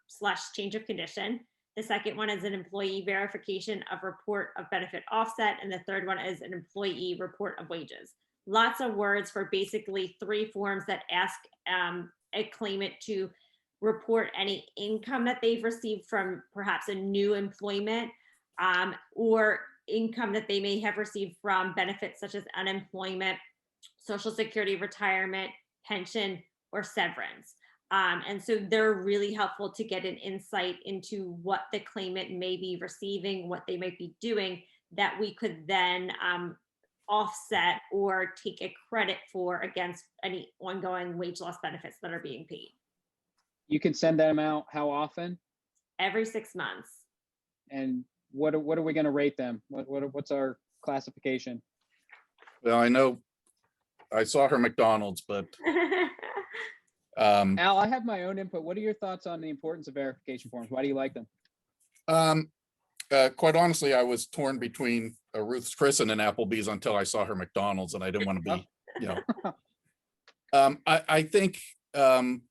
Speaker 2: / change of condition. The second one is an employee verification of report of benefit offset. And the third one is an employee report of wages. Lots of words for basically 3 forms that ask a claimant to report any income that they've received from perhaps a new employment or income that they may have received from benefits such as unemployment, Social Security, retirement, pension, or severance. And so they're really helpful to get an insight into what the claimant may be receiving, what they might be doing, that we could then offset or take a credit for against any ongoing wage loss benefits that are being paid.
Speaker 1: You can send them out how often?
Speaker 2: Every 6 months.
Speaker 1: And what are we going to rate them? What's our classification?
Speaker 3: Well, I know I saw her McDonald's, but
Speaker 1: Al, I have my own input. What are your thoughts on the importance of verification forms? Why do you like them?
Speaker 3: Quite honestly, I was torn between a Ruth's Chris and an Applebee's until I saw her McDonald's, and I didn't want to be, you know. I think the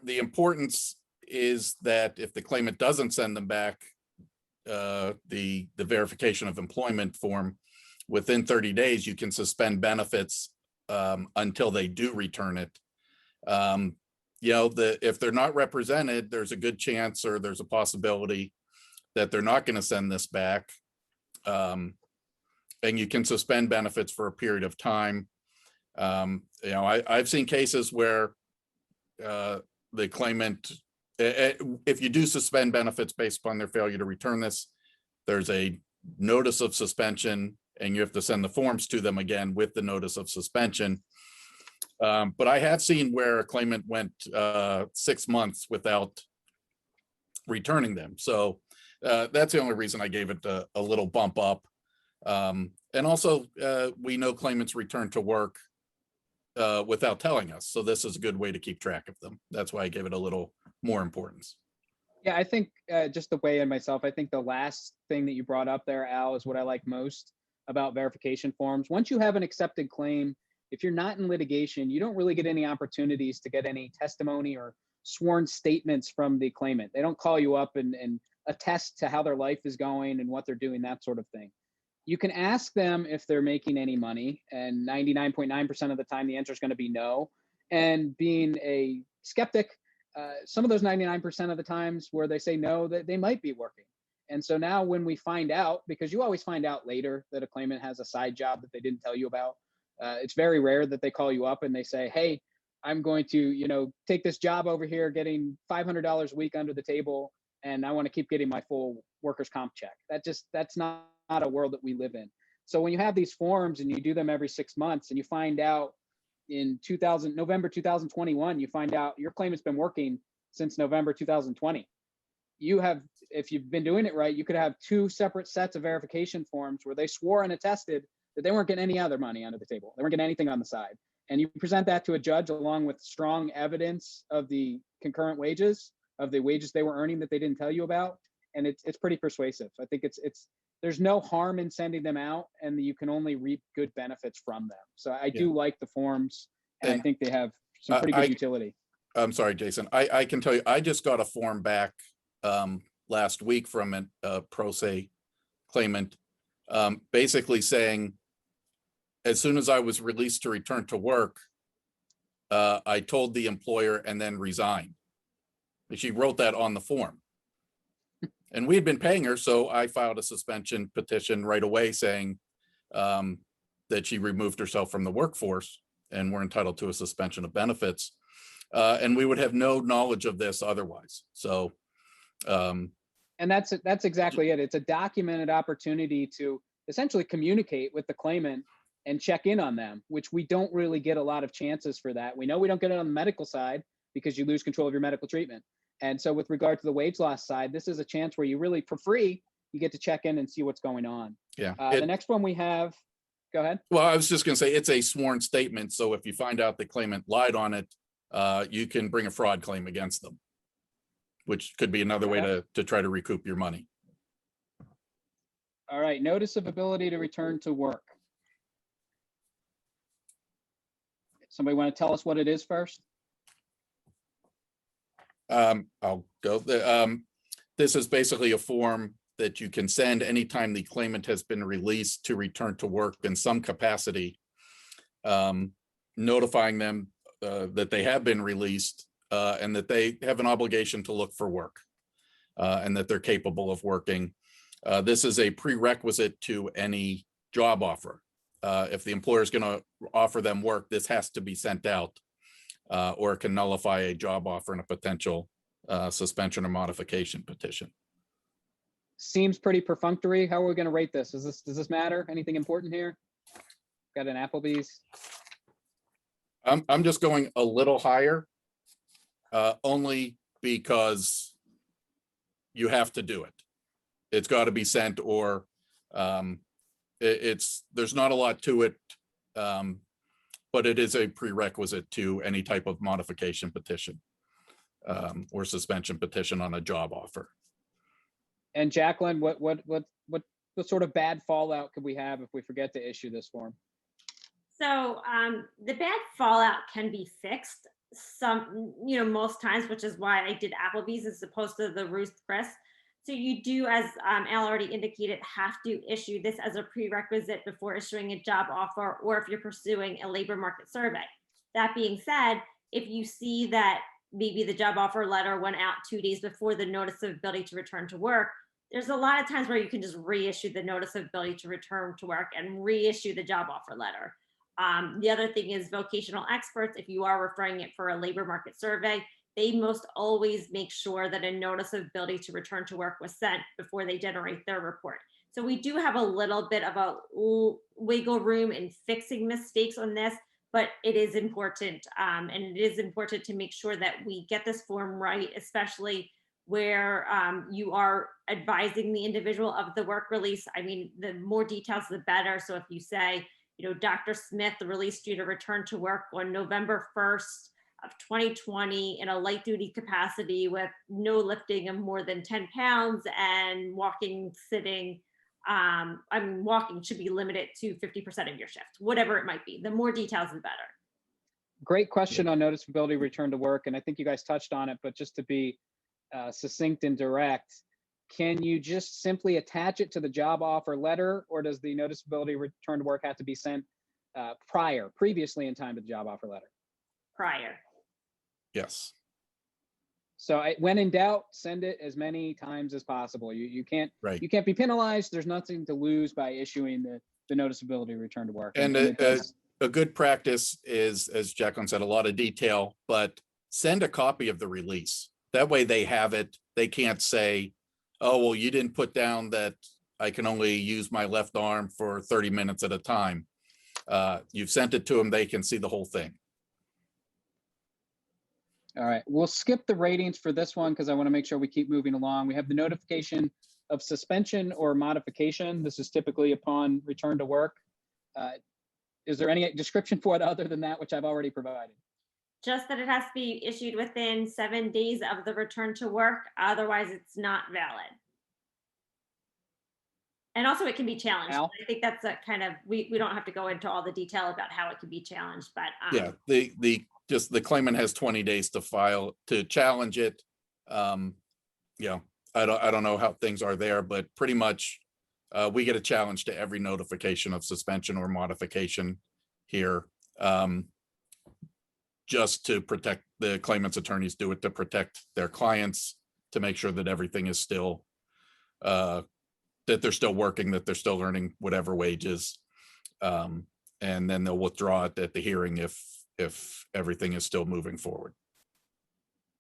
Speaker 3: importance is that if the claimant doesn't send them back the verification of employment form within 30 days, you can suspend benefits until they do return it. You know, if they're not represented, there's a good chance, or there's a possibility that they're not going to send this back. And you can suspend benefits for a period of time. You know, I've seen cases where the claimant, if you do suspend benefits based upon their failure to return this, there's a notice of suspension, and you have to send the forms to them again with the notice of suspension. But I have seen where a claimant went 6 months without returning them. So that's the only reason I gave it a little bump up. And also, we know claimants return to work without telling us. So this is a good way to keep track of them. That's why I gave it a little more importance.
Speaker 1: Yeah, I think just the way in myself, I think the last thing that you brought up there, Al, is what I like most about verification forms. Once you have an accepted claim, if you're not in litigation, you don't really get any opportunities to get any testimony or sworn statements from the claimant. They don't call you up and attest to how their life is going and what they're doing, that sort of thing. You can ask them if they're making any money, and 99.9% of the time, the answer is going to be no. And being a skeptic, some of those 99% of the times where they say no, that they might be working. And so now when we find out, because you always find out later that a claimant has a side job that they didn't tell you about, it's very rare that they call you up and they say, hey, I'm going to, you know, take this job over here, getting $500 a week under the table, and I want to keep getting my full workers' comp check. That's not a world that we live in. So when you have these forms and you do them every 6 months, and you find out in November 2021, you find out your claimant's been working since November 2020. You have, if you've been doing it right, you could have 2 separate sets of verification forms where they swore and attested that they weren't getting any other money under the table. They weren't getting anything on the side. And you present that to a judge along with strong evidence of the concurrent wages, of the wages they were earning that they didn't tell you about. And it's pretty persuasive. I think there's no harm in sending them out, and you can only reap good benefits from them. So I do like the forms, and I think they have some pretty good utility.
Speaker 3: I'm sorry, Jason. I can tell you, I just got a form back last week from a pro se claimant, basically saying, as soon as I was released to return to work, I told the employer and then resigned. She wrote that on the form. And we had been paying her, so I filed a suspension petition right away saying that she removed herself from the workforce and we're entitled to a suspension of benefits. And we would have no knowledge of this otherwise. So,
Speaker 1: and that's exactly it. It's a documented opportunity to essentially communicate with the claimant and check in on them, which we don't really get a lot of chances for that. We know we don't get it on the medical side because you lose control of your medical treatment. And so with regard to the wage loss side, this is a chance where you really, for free, you get to check in and see what's going on.
Speaker 3: Yeah.
Speaker 1: The next one we have, go ahead.
Speaker 3: Well, I was just going to say it's a sworn statement. So if you find out the claimant lied on it, you can bring a fraud claim against them, which could be another way to try to recoup your money.
Speaker 1: All right, notice of ability to return to work. Somebody want to tell us what it is first?
Speaker 3: I'll go. This is basically a form that you can send anytime the claimant has been released to return to work in some capacity, notifying them that they have been released and that they have an obligation to look for work and that they're capable of working. This is a prerequisite to any job offer. If the employer is going to offer them work, this has to be sent out or it can nullify a job offer and a potential suspension or modification petition.
Speaker 1: Seems pretty perfunctory. How are we going to rate this? Does this matter? Anything important here? Got an Applebees.
Speaker 3: I'm just going a little higher, only because you have to do it. It's got to be sent, or there's not a lot to it, but it is a prerequisite to any type of modification petition or suspension petition on a job offer.
Speaker 1: And Jacqueline, what sort of bad fallout could we have if we forget to issue this form?
Speaker 2: So the bad fallout can be fixed most times, which is why I did Applebees as opposed to the Ruth Chris. So you do, as Al already indicated, have to issue this as a prerequisite before issuing a job offer, or if you're pursuing a labor market survey. That being said, if you see that maybe the job offer letter went out 2 days before the notice of ability to return to work, there's a lot of times where you can just reissue the notice of ability to return to work and reissue the job offer letter. The other thing is vocational experts, if you are referring it for a labor market survey, they most always make sure that a notice of ability to return to work was sent before they generate their report. So we do have a little bit of a wiggle room in fixing mistakes on this, but it is important. And it is important to make sure that we get this form right, especially where you are advising the individual of the work release. I mean, the more details, the better. So if you say, Dr. Smith released you to return to work on November 1st of 2020 in a light duty capacity with no lifting of more than 10 pounds and walking, sitting, walking should be limited to 50% of your shift, whatever it might be. The more details, the better.
Speaker 1: Great question on notice of ability to return to work. And I think you guys touched on it, but just to be succinct and direct, can you just simply attach it to the job offer letter, or does the notice of ability to return to work have to be sent previously in time to the job offer letter?
Speaker 2: Prior.
Speaker 3: Yes.
Speaker 1: So when in doubt, send it as many times as possible. You can't
Speaker 3: Right.
Speaker 1: You can't be penalized. There's nothing to lose by issuing the notice of ability to return to work.
Speaker 3: And a good practice is, as Jacqueline said, a lot of detail, but send a copy of the release. That way they have it. They can't say, oh, well, you didn't put down that I can only use my left arm for 30 minutes at a time. You've sent it to them. They can see the whole thing.
Speaker 1: All right, we'll skip the ratings for this one because I want to make sure we keep moving along. We have the notification of suspension or modification. This is typically upon return to work. Is there any description for it other than that, which I've already provided?
Speaker 2: Just that it has to be issued within 7 days of the return to work. Otherwise, it's not valid. And also it can be challenged.
Speaker 1: Al?
Speaker 2: I think that's a kind of, we don't have to go into all the detail about how it can be challenged, but
Speaker 3: Yeah, the claimant has 20 days to challenge it. I don't know how things are there, but pretty much we get a challenge to every notification of suspension or modification here. Just to protect the claimant's attorneys do it to protect their clients, to make sure that everything is still that they're still working, that they're still earning whatever wages, and then they'll withdraw it at the hearing if everything is still moving forward.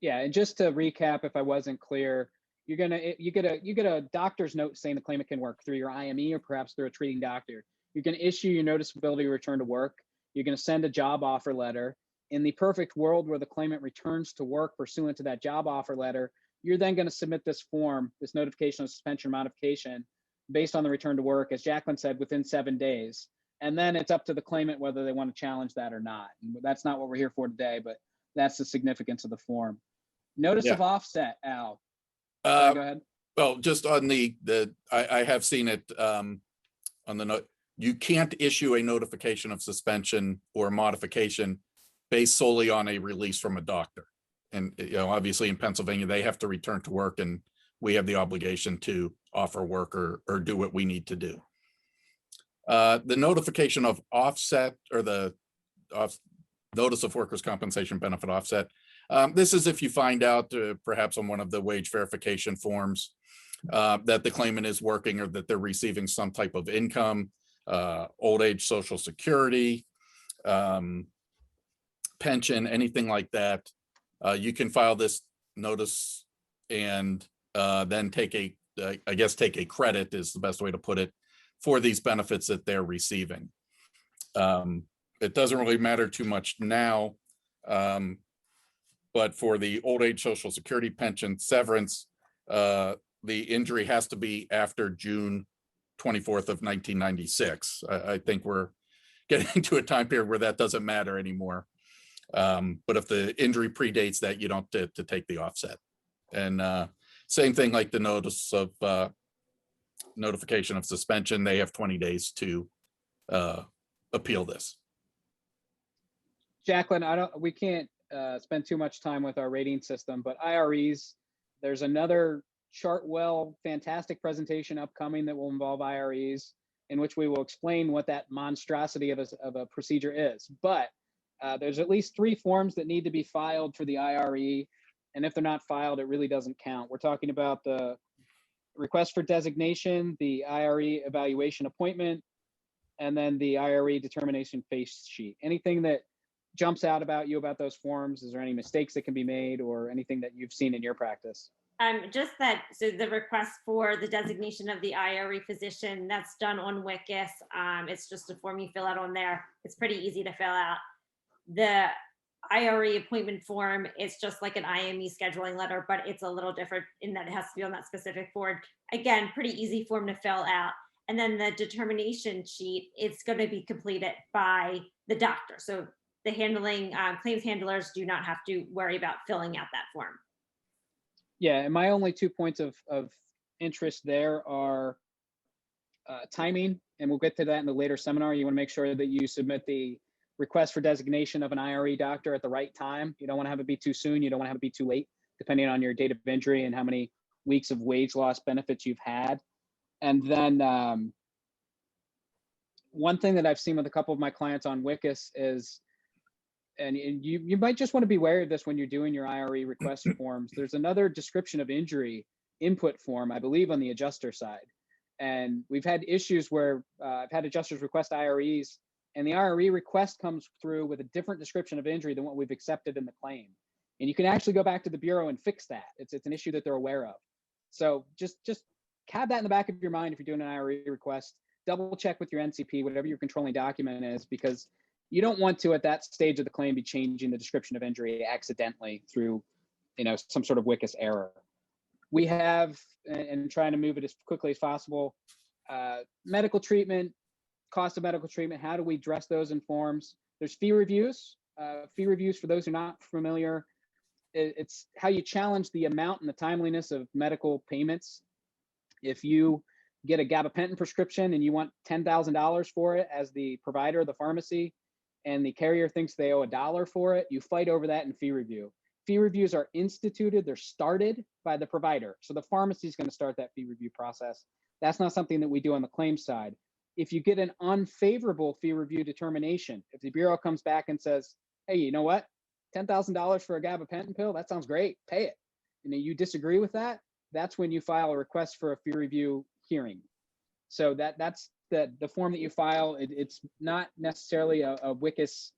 Speaker 1: Yeah, and just to recap, if I wasn't clear, you get a doctor's note saying the claimant can work through your IME or perhaps through a treating doctor. You're going to issue your notice of ability to return to work. You're going to send a job offer letter. In the perfect world where the claimant returns to work pursuant to that job offer letter, you're then going to submit this form, this notification of suspension or modification based on the return to work, as Jacqueline said, within 7 days. And then it's up to the claimant whether they want to challenge that or not. And that's not what we're here for today, but that's the significance of the form. Notice of offset, Al. Sorry, go ahead.
Speaker 3: Well, just on I have seen it on the note. You can't issue a notification of suspension or modification based solely on a release from a doctor. And, you know, obviously in Pennsylvania, they have to return to work and we have the obligation to offer work or do what we need to do. The notification of offset or the notice of workers' compensation benefit offset. This is if you find out perhaps on one of the wage verification forms that the claimant is working or that they're receiving some type of income, old age Social Security, pension, anything like that. You can file this notice and then take a credit is the best way to put it for these benefits that they're receiving. It doesn't really matter too much now, but for the old age Social Security, pension, severance, the injury has to be after June 24th of 1996. I think we're getting to a time period where that doesn't matter anymore. But if the injury predates that, you don't have to take the offset. And same thing like the notice of notification of suspension, they have 20 days to appeal this.
Speaker 1: Jacqueline, we can't spend too much time with our rating system, but IREs, there's another Chartwell fantastic presentation upcoming that will involve IREs, in which we will explain what that monstrosity of a procedure is. But there's at least 3 forms that need to be filed for the IRE. And if they're not filed, it really doesn't count. We're talking about the request for designation, the IRE evaluation appointment, and then the IRE determination face sheet. Anything that jumps out about you about those forms? Is there any mistakes that can be made or anything that you've seen in your practice?
Speaker 2: Just that, so the request for the designation of the IRE physician, that's done on WICAS. It's just a form you fill out on there. It's pretty easy to fill out. The IRE appointment form, it's just like an IME scheduling letter, but it's a little different in that it has to be on that specific board. Again, pretty easy form to fill out. And then the determination sheet, it's going to be completed by the doctor. So the handling claims handlers do not have to worry about filling out that form.
Speaker 1: Yeah, and my only 2 points of interest there are timing, and we'll get to that in the later seminar. You want to make sure that you submit the request for designation of an IRE doctor at the right time. You don't want to have it be too soon. You don't want to have it be too late, depending on your date of injury and how many weeks of wage loss benefits you've had. And then one thing that I've seen with a couple of my clients on WICAS is, and you might just want to be wary of this when you're doing your IRE request forms. There's another description of injury input form, I believe, on the adjuster side. And we've had issues where I've had adjusters request IREs, and the IRE request comes through with a different description of injury than what we've accepted in the claim. And you can actually go back to the Bureau and fix that. It's an issue that they're aware of. So just have that in the back of your mind if you're doing an IRE request. Double check with your NCP, whatever your controlling document is, because you don't want to, at that stage of the claim, be changing the description of injury accidentally through, some sort of WICAS error. We have, and trying to move it as quickly as possible, medical treatment, cost of medical treatment. How do we address those in forms? There's fee reviews. Fee reviews, for those who are not familiar, it's how you challenge the amount and the timeliness of medical payments. If you get a gabapentin prescription and you want $10,000 for it as the provider, the pharmacy, and the carrier thinks they owe $1 for it, you fight over that in fee review. Fee reviews are instituted, they're started by the provider. So the pharmacy is going to start that fee review process. That's not something that we do on the claims side. If you get an unfavorable fee review determination, if the Bureau comes back and says, hey, you know what? $10,000 for a gabapentin pill, that sounds great, pay it. And you disagree with that, that's when you file a request for a fee review hearing. So that's the form that you file. It's not necessarily a WICAS.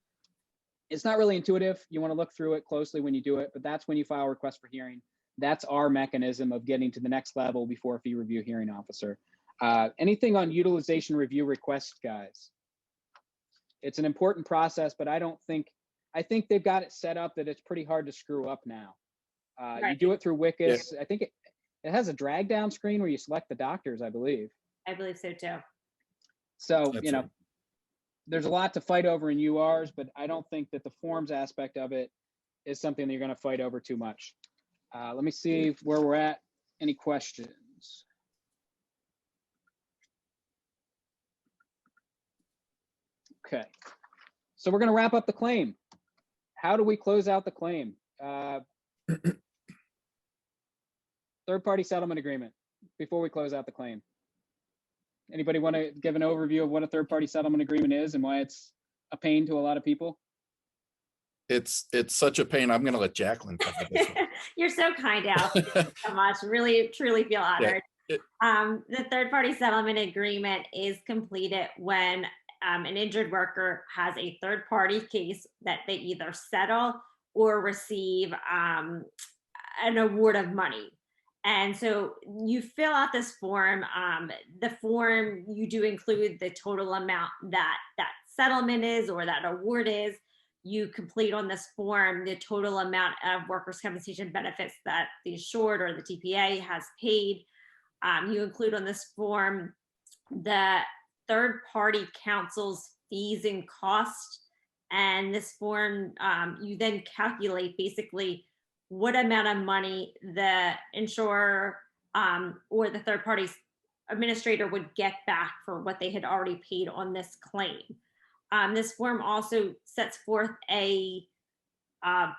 Speaker 1: It's not really intuitive. You want to look through it closely when you do it, but that's when you file a request for hearing. That's our mechanism of getting to the next level before a fee review hearing officer. Anything on utilization review requests, guys? It's an important process, but I think they've got it set up that it's pretty hard to screw up now. You do it through Wickus. Yeah. I think it has a drag down screen where you select the doctors, I believe.
Speaker 2: I believe so too.
Speaker 1: So, that's right. There's a lot to fight over in URs, but I don't think that the forms aspect of it is something that you're going to fight over too much. Let me see where we're at. Any questions? Okay. So we're going to wrap up the claim. How do we close out the claim? Third-party settlement agreement before we close out the claim. Anybody want to give an overview of what a third-party settlement agreement is and why it's a pain to a lot of people?
Speaker 3: It's such a pain. I'm going to let Jacqueline cover this one.
Speaker 2: You're so kind, Al. Thank you so much. Really, truly feel honored. Yeah. The third-party settlement agreement is completed when an injured worker has a third-party case that they either settle or receive an award of money. And so you fill out this form. The form, you do include the total amount that settlement is or that award is. You complete on this form the total amount of workers' compensation benefits that the insured or the TPA has paid. You include on this form the third-party counsel's fees and costs. And this form, you then calculate basically what amount of money the insurer or the third party's administrator would get back for what they had already paid on this claim. This form also sets forth a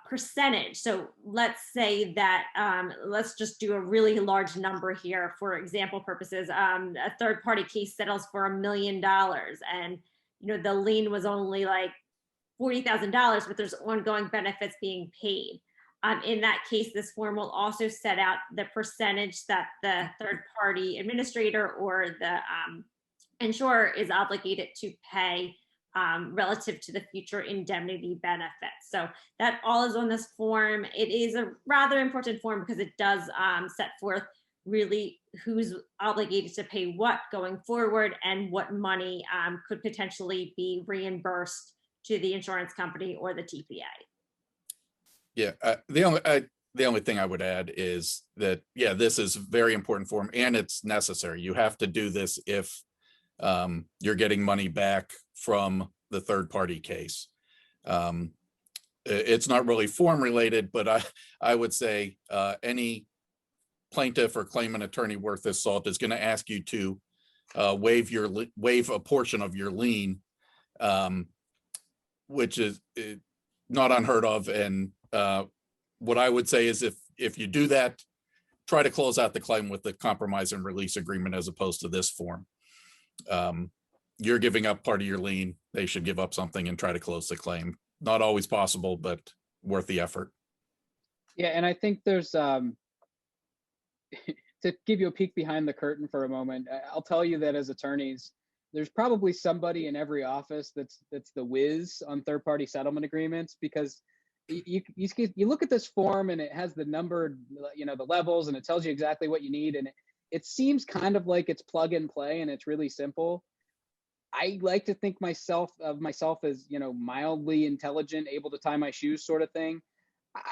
Speaker 2: percentage. So let's say that, let's just do a really large number here for example purposes. A third party case settles for $1 million and the lien was only like $40,000, but there's ongoing benefits being paid. In that case, this form will also set out the percentage that the third-party administrator or the insurer is obligated to pay relative to the future indemnity benefits. So that all is on this form. It is a rather important form because it does set forth really who's obligated to pay what going forward and what money could potentially be reimbursed to the insurance company or the TPA.
Speaker 3: Yeah, the only thing I would add is that, yeah, this is a very important form and it's necessary. You have to do this if you're getting money back from the third party case. It's not really form related, but I would say any plaintiff or claimant attorney worth his salt is going to ask you to waive a portion of your lien, which is not unheard of. And what I would say is if you do that, try to close out the claim with the compromise and release agreement as opposed to this form. You're giving up part of your lien. They should give up something and try to close the claim. Not always possible, but worth the effort.
Speaker 1: Yeah, and I think there's to give you a peek behind the curtain for a moment, I'll tell you that as attorneys, there's probably somebody in every office that's the whiz on third-party settlement agreements, because you look at this form and it has the numbered, the levels, and it tells you exactly what you need, and it seems kind of like it's plug and play and it's really simple. I like to think of myself as mildly intelligent, able to tie my shoes sort of thing.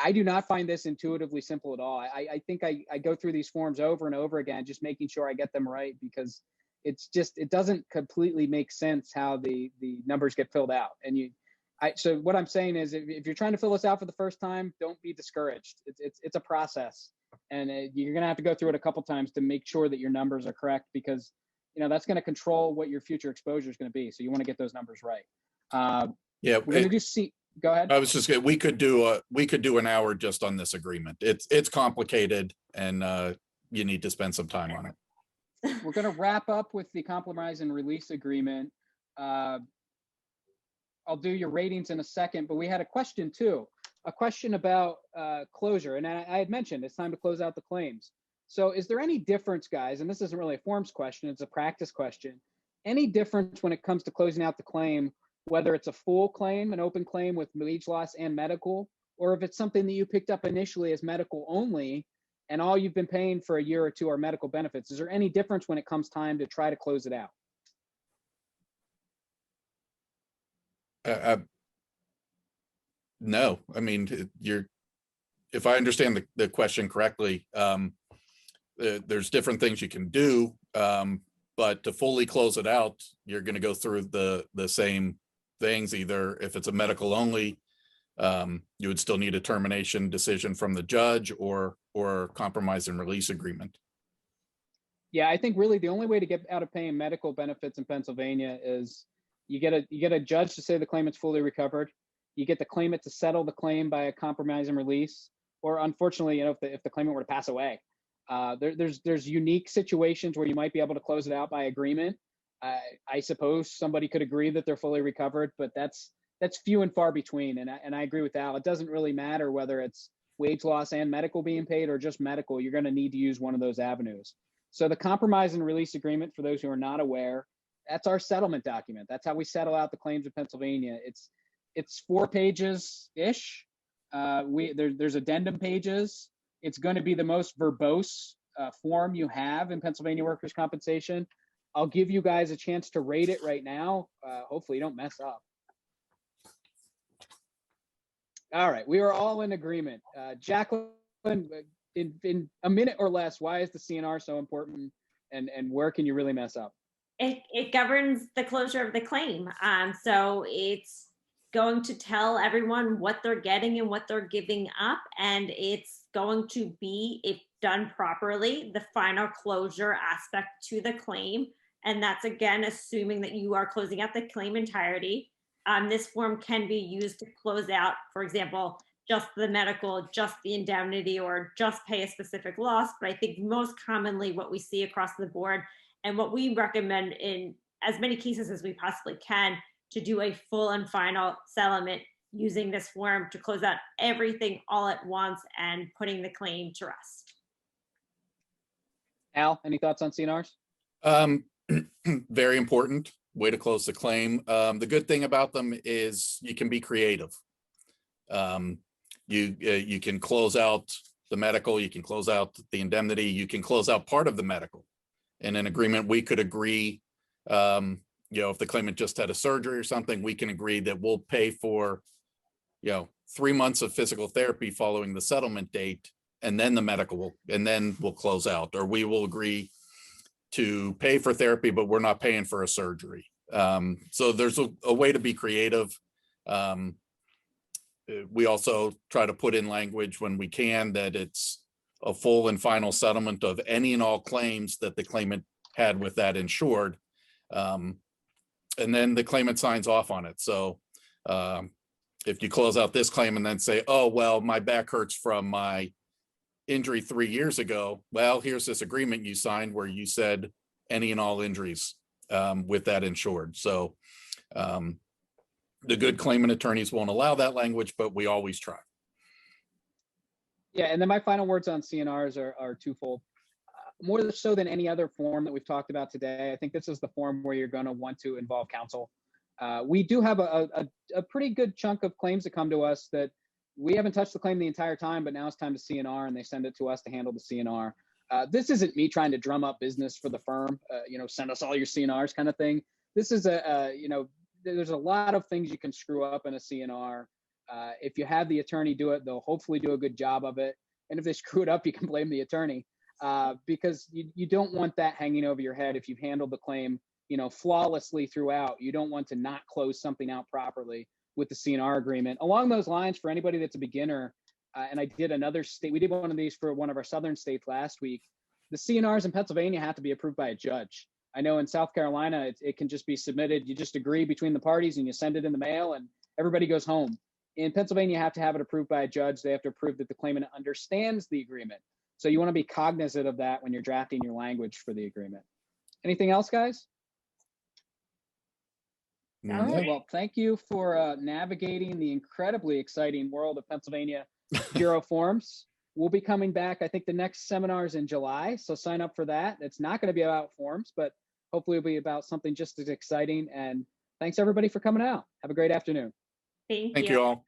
Speaker 1: I do not find this intuitively simple at all. I think I go through these forms over and over again, just making sure I get them right, because it doesn't completely make sense how the numbers get filled out. And so what I'm saying is, if you're trying to fill this out for the first time, don't be discouraged. It's a process, and you're gonna have to go through it a couple times to make sure that your numbers are correct, because that's going to control what your future exposure is going to be. So you want to get those numbers right.
Speaker 3: Yeah,
Speaker 1: we're going to go ahead.
Speaker 3: I was just gonna, we could do an hour just on this agreement. It's complicated, and you need to spend some time on it.
Speaker 1: We're going to wrap up with the compromise and release agreement. I'll do your ratings in a second, but we had a question too. A question about closure, and I had mentioned it's time to close out the claims. So is there any difference, guys, and this isn't really a forms question, it's a practice question, any difference when it comes to closing out the claim, whether it's a full claim, an open claim with wage loss and medical, or if it's something that you picked up initially as medical only, and all you've been paying for a year or two are medical benefits. Is there any difference when it comes time to try to close it out?
Speaker 3: No, I mean, if I understand the question correctly, there's different things you can do, but to fully close it out, you're going to go through the same things. Either if it's a medical only, you would still need a termination decision from the judge or compromise and release agreement.
Speaker 1: Yeah, I think really the only way to get out of paying medical benefits in Pennsylvania is you get a judge to say the claimant's fully recovered. You get the claimant to settle the claim by a compromise and release, or unfortunately, if the claimant were to pass away, there's unique situations where you might be able to close it out by agreement. I suppose somebody could agree that they're fully recovered, but that's few and far between. And I agree with Al. It doesn't really matter whether it's wage loss and medical being paid or just medical. You're going to need to use one of those avenues. So the compromise and release agreement, for those who are not aware, that's our settlement document. That's how we settle out the claims in Pennsylvania. It's 4 pages ish. There's addendum pages. It's going to be the most verbose form you have in Pennsylvania workers' compensation. I'll give you guys a chance to rate it right now. Hopefully you don't mess up. All right, we are all in agreement. Jacqueline, in a minute or less, why is the CNR so important, and where can you really mess up?
Speaker 2: It governs the closure of the claim. So it's going to tell everyone what they're getting and what they're giving up. And it's going to be, if done properly, the final closure aspect to the claim. And that's, again, assuming that you are closing out the claim entirety. This form can be used to close out, for example, just the medical, just the indemnity, or just pay a specific loss. But I think most commonly what we see across the board, and what we recommend in as many cases as we possibly can, to do a full and final settlement using this form to close out everything all at once and putting the claim to rest.
Speaker 1: Al, any thoughts on CNRs?
Speaker 3: Very important way to close the claim. The good thing about them is you can be creative. You can close out the medical, you can close out the indemnity, you can close out part of the medical. In an agreement, we could agree, if the claimant just had a surgery or something, we can agree that we'll pay for, 3 months of physical therapy following the settlement date, and then the medical and then we'll close out. Or we will agree to pay for therapy, but we're not paying for a surgery. So there's a way to be creative. We also try to put in language when we can that it's a full and final settlement of any and all claims that the claimant had with that insured. And then the claimant signs off on it. So if you close out this claim and then say, oh, well, my back hurts from my injury 3 years ago. Well, here's this agreement you signed where you said any and all injuries with that insured. So the good claimant attorneys won't allow that language, but we always try.
Speaker 1: Yeah, and then my final words on CNRs are twofold. More so than any other form that we've talked about today, I think this is the form where you're going to want to involve counsel. We do have a pretty good chunk of claims that come to us that we haven't touched the claim the entire time, but now it's time to CNR, and they send it to us to handle the CNR. This isn't me trying to drum up business for the firm, send us all your CNRs kind of thing. This is there's a lot of things you can screw up in a CNR. If you have the attorney do it, they'll hopefully do a good job of it. And if they screw it up, you can blame the attorney. Because you don't want that hanging over your head if you've handled the claim, flawlessly throughout. You don't want to not close something out properly with the CNR agreement. Along those lines, for anybody that's a beginner, and I did another state, we did one of these for one of our southern states last week. The CNRs in Pennsylvania have to be approved by a judge. I know in South Carolina, it can just be submitted. You just agree between the parties and you send it in the mail and everybody goes home. In Pennsylvania, you have to have it approved by a judge. They have to prove that the claimant understands the agreement. So you want to be cognizant of that when you're drafting your language for the agreement. Anything else, guys?
Speaker 3: No.
Speaker 1: All right, well, thank you for navigating the incredibly exciting world of Pennsylvania Bureau Forms. We'll be coming back. I think the next seminar is in July, so sign up for that. It's not going to be about forms, but hopefully it'll be about something just as exciting. And thanks everybody for coming out. Have a great afternoon.
Speaker 2: Thank you.
Speaker 3: Thank you all.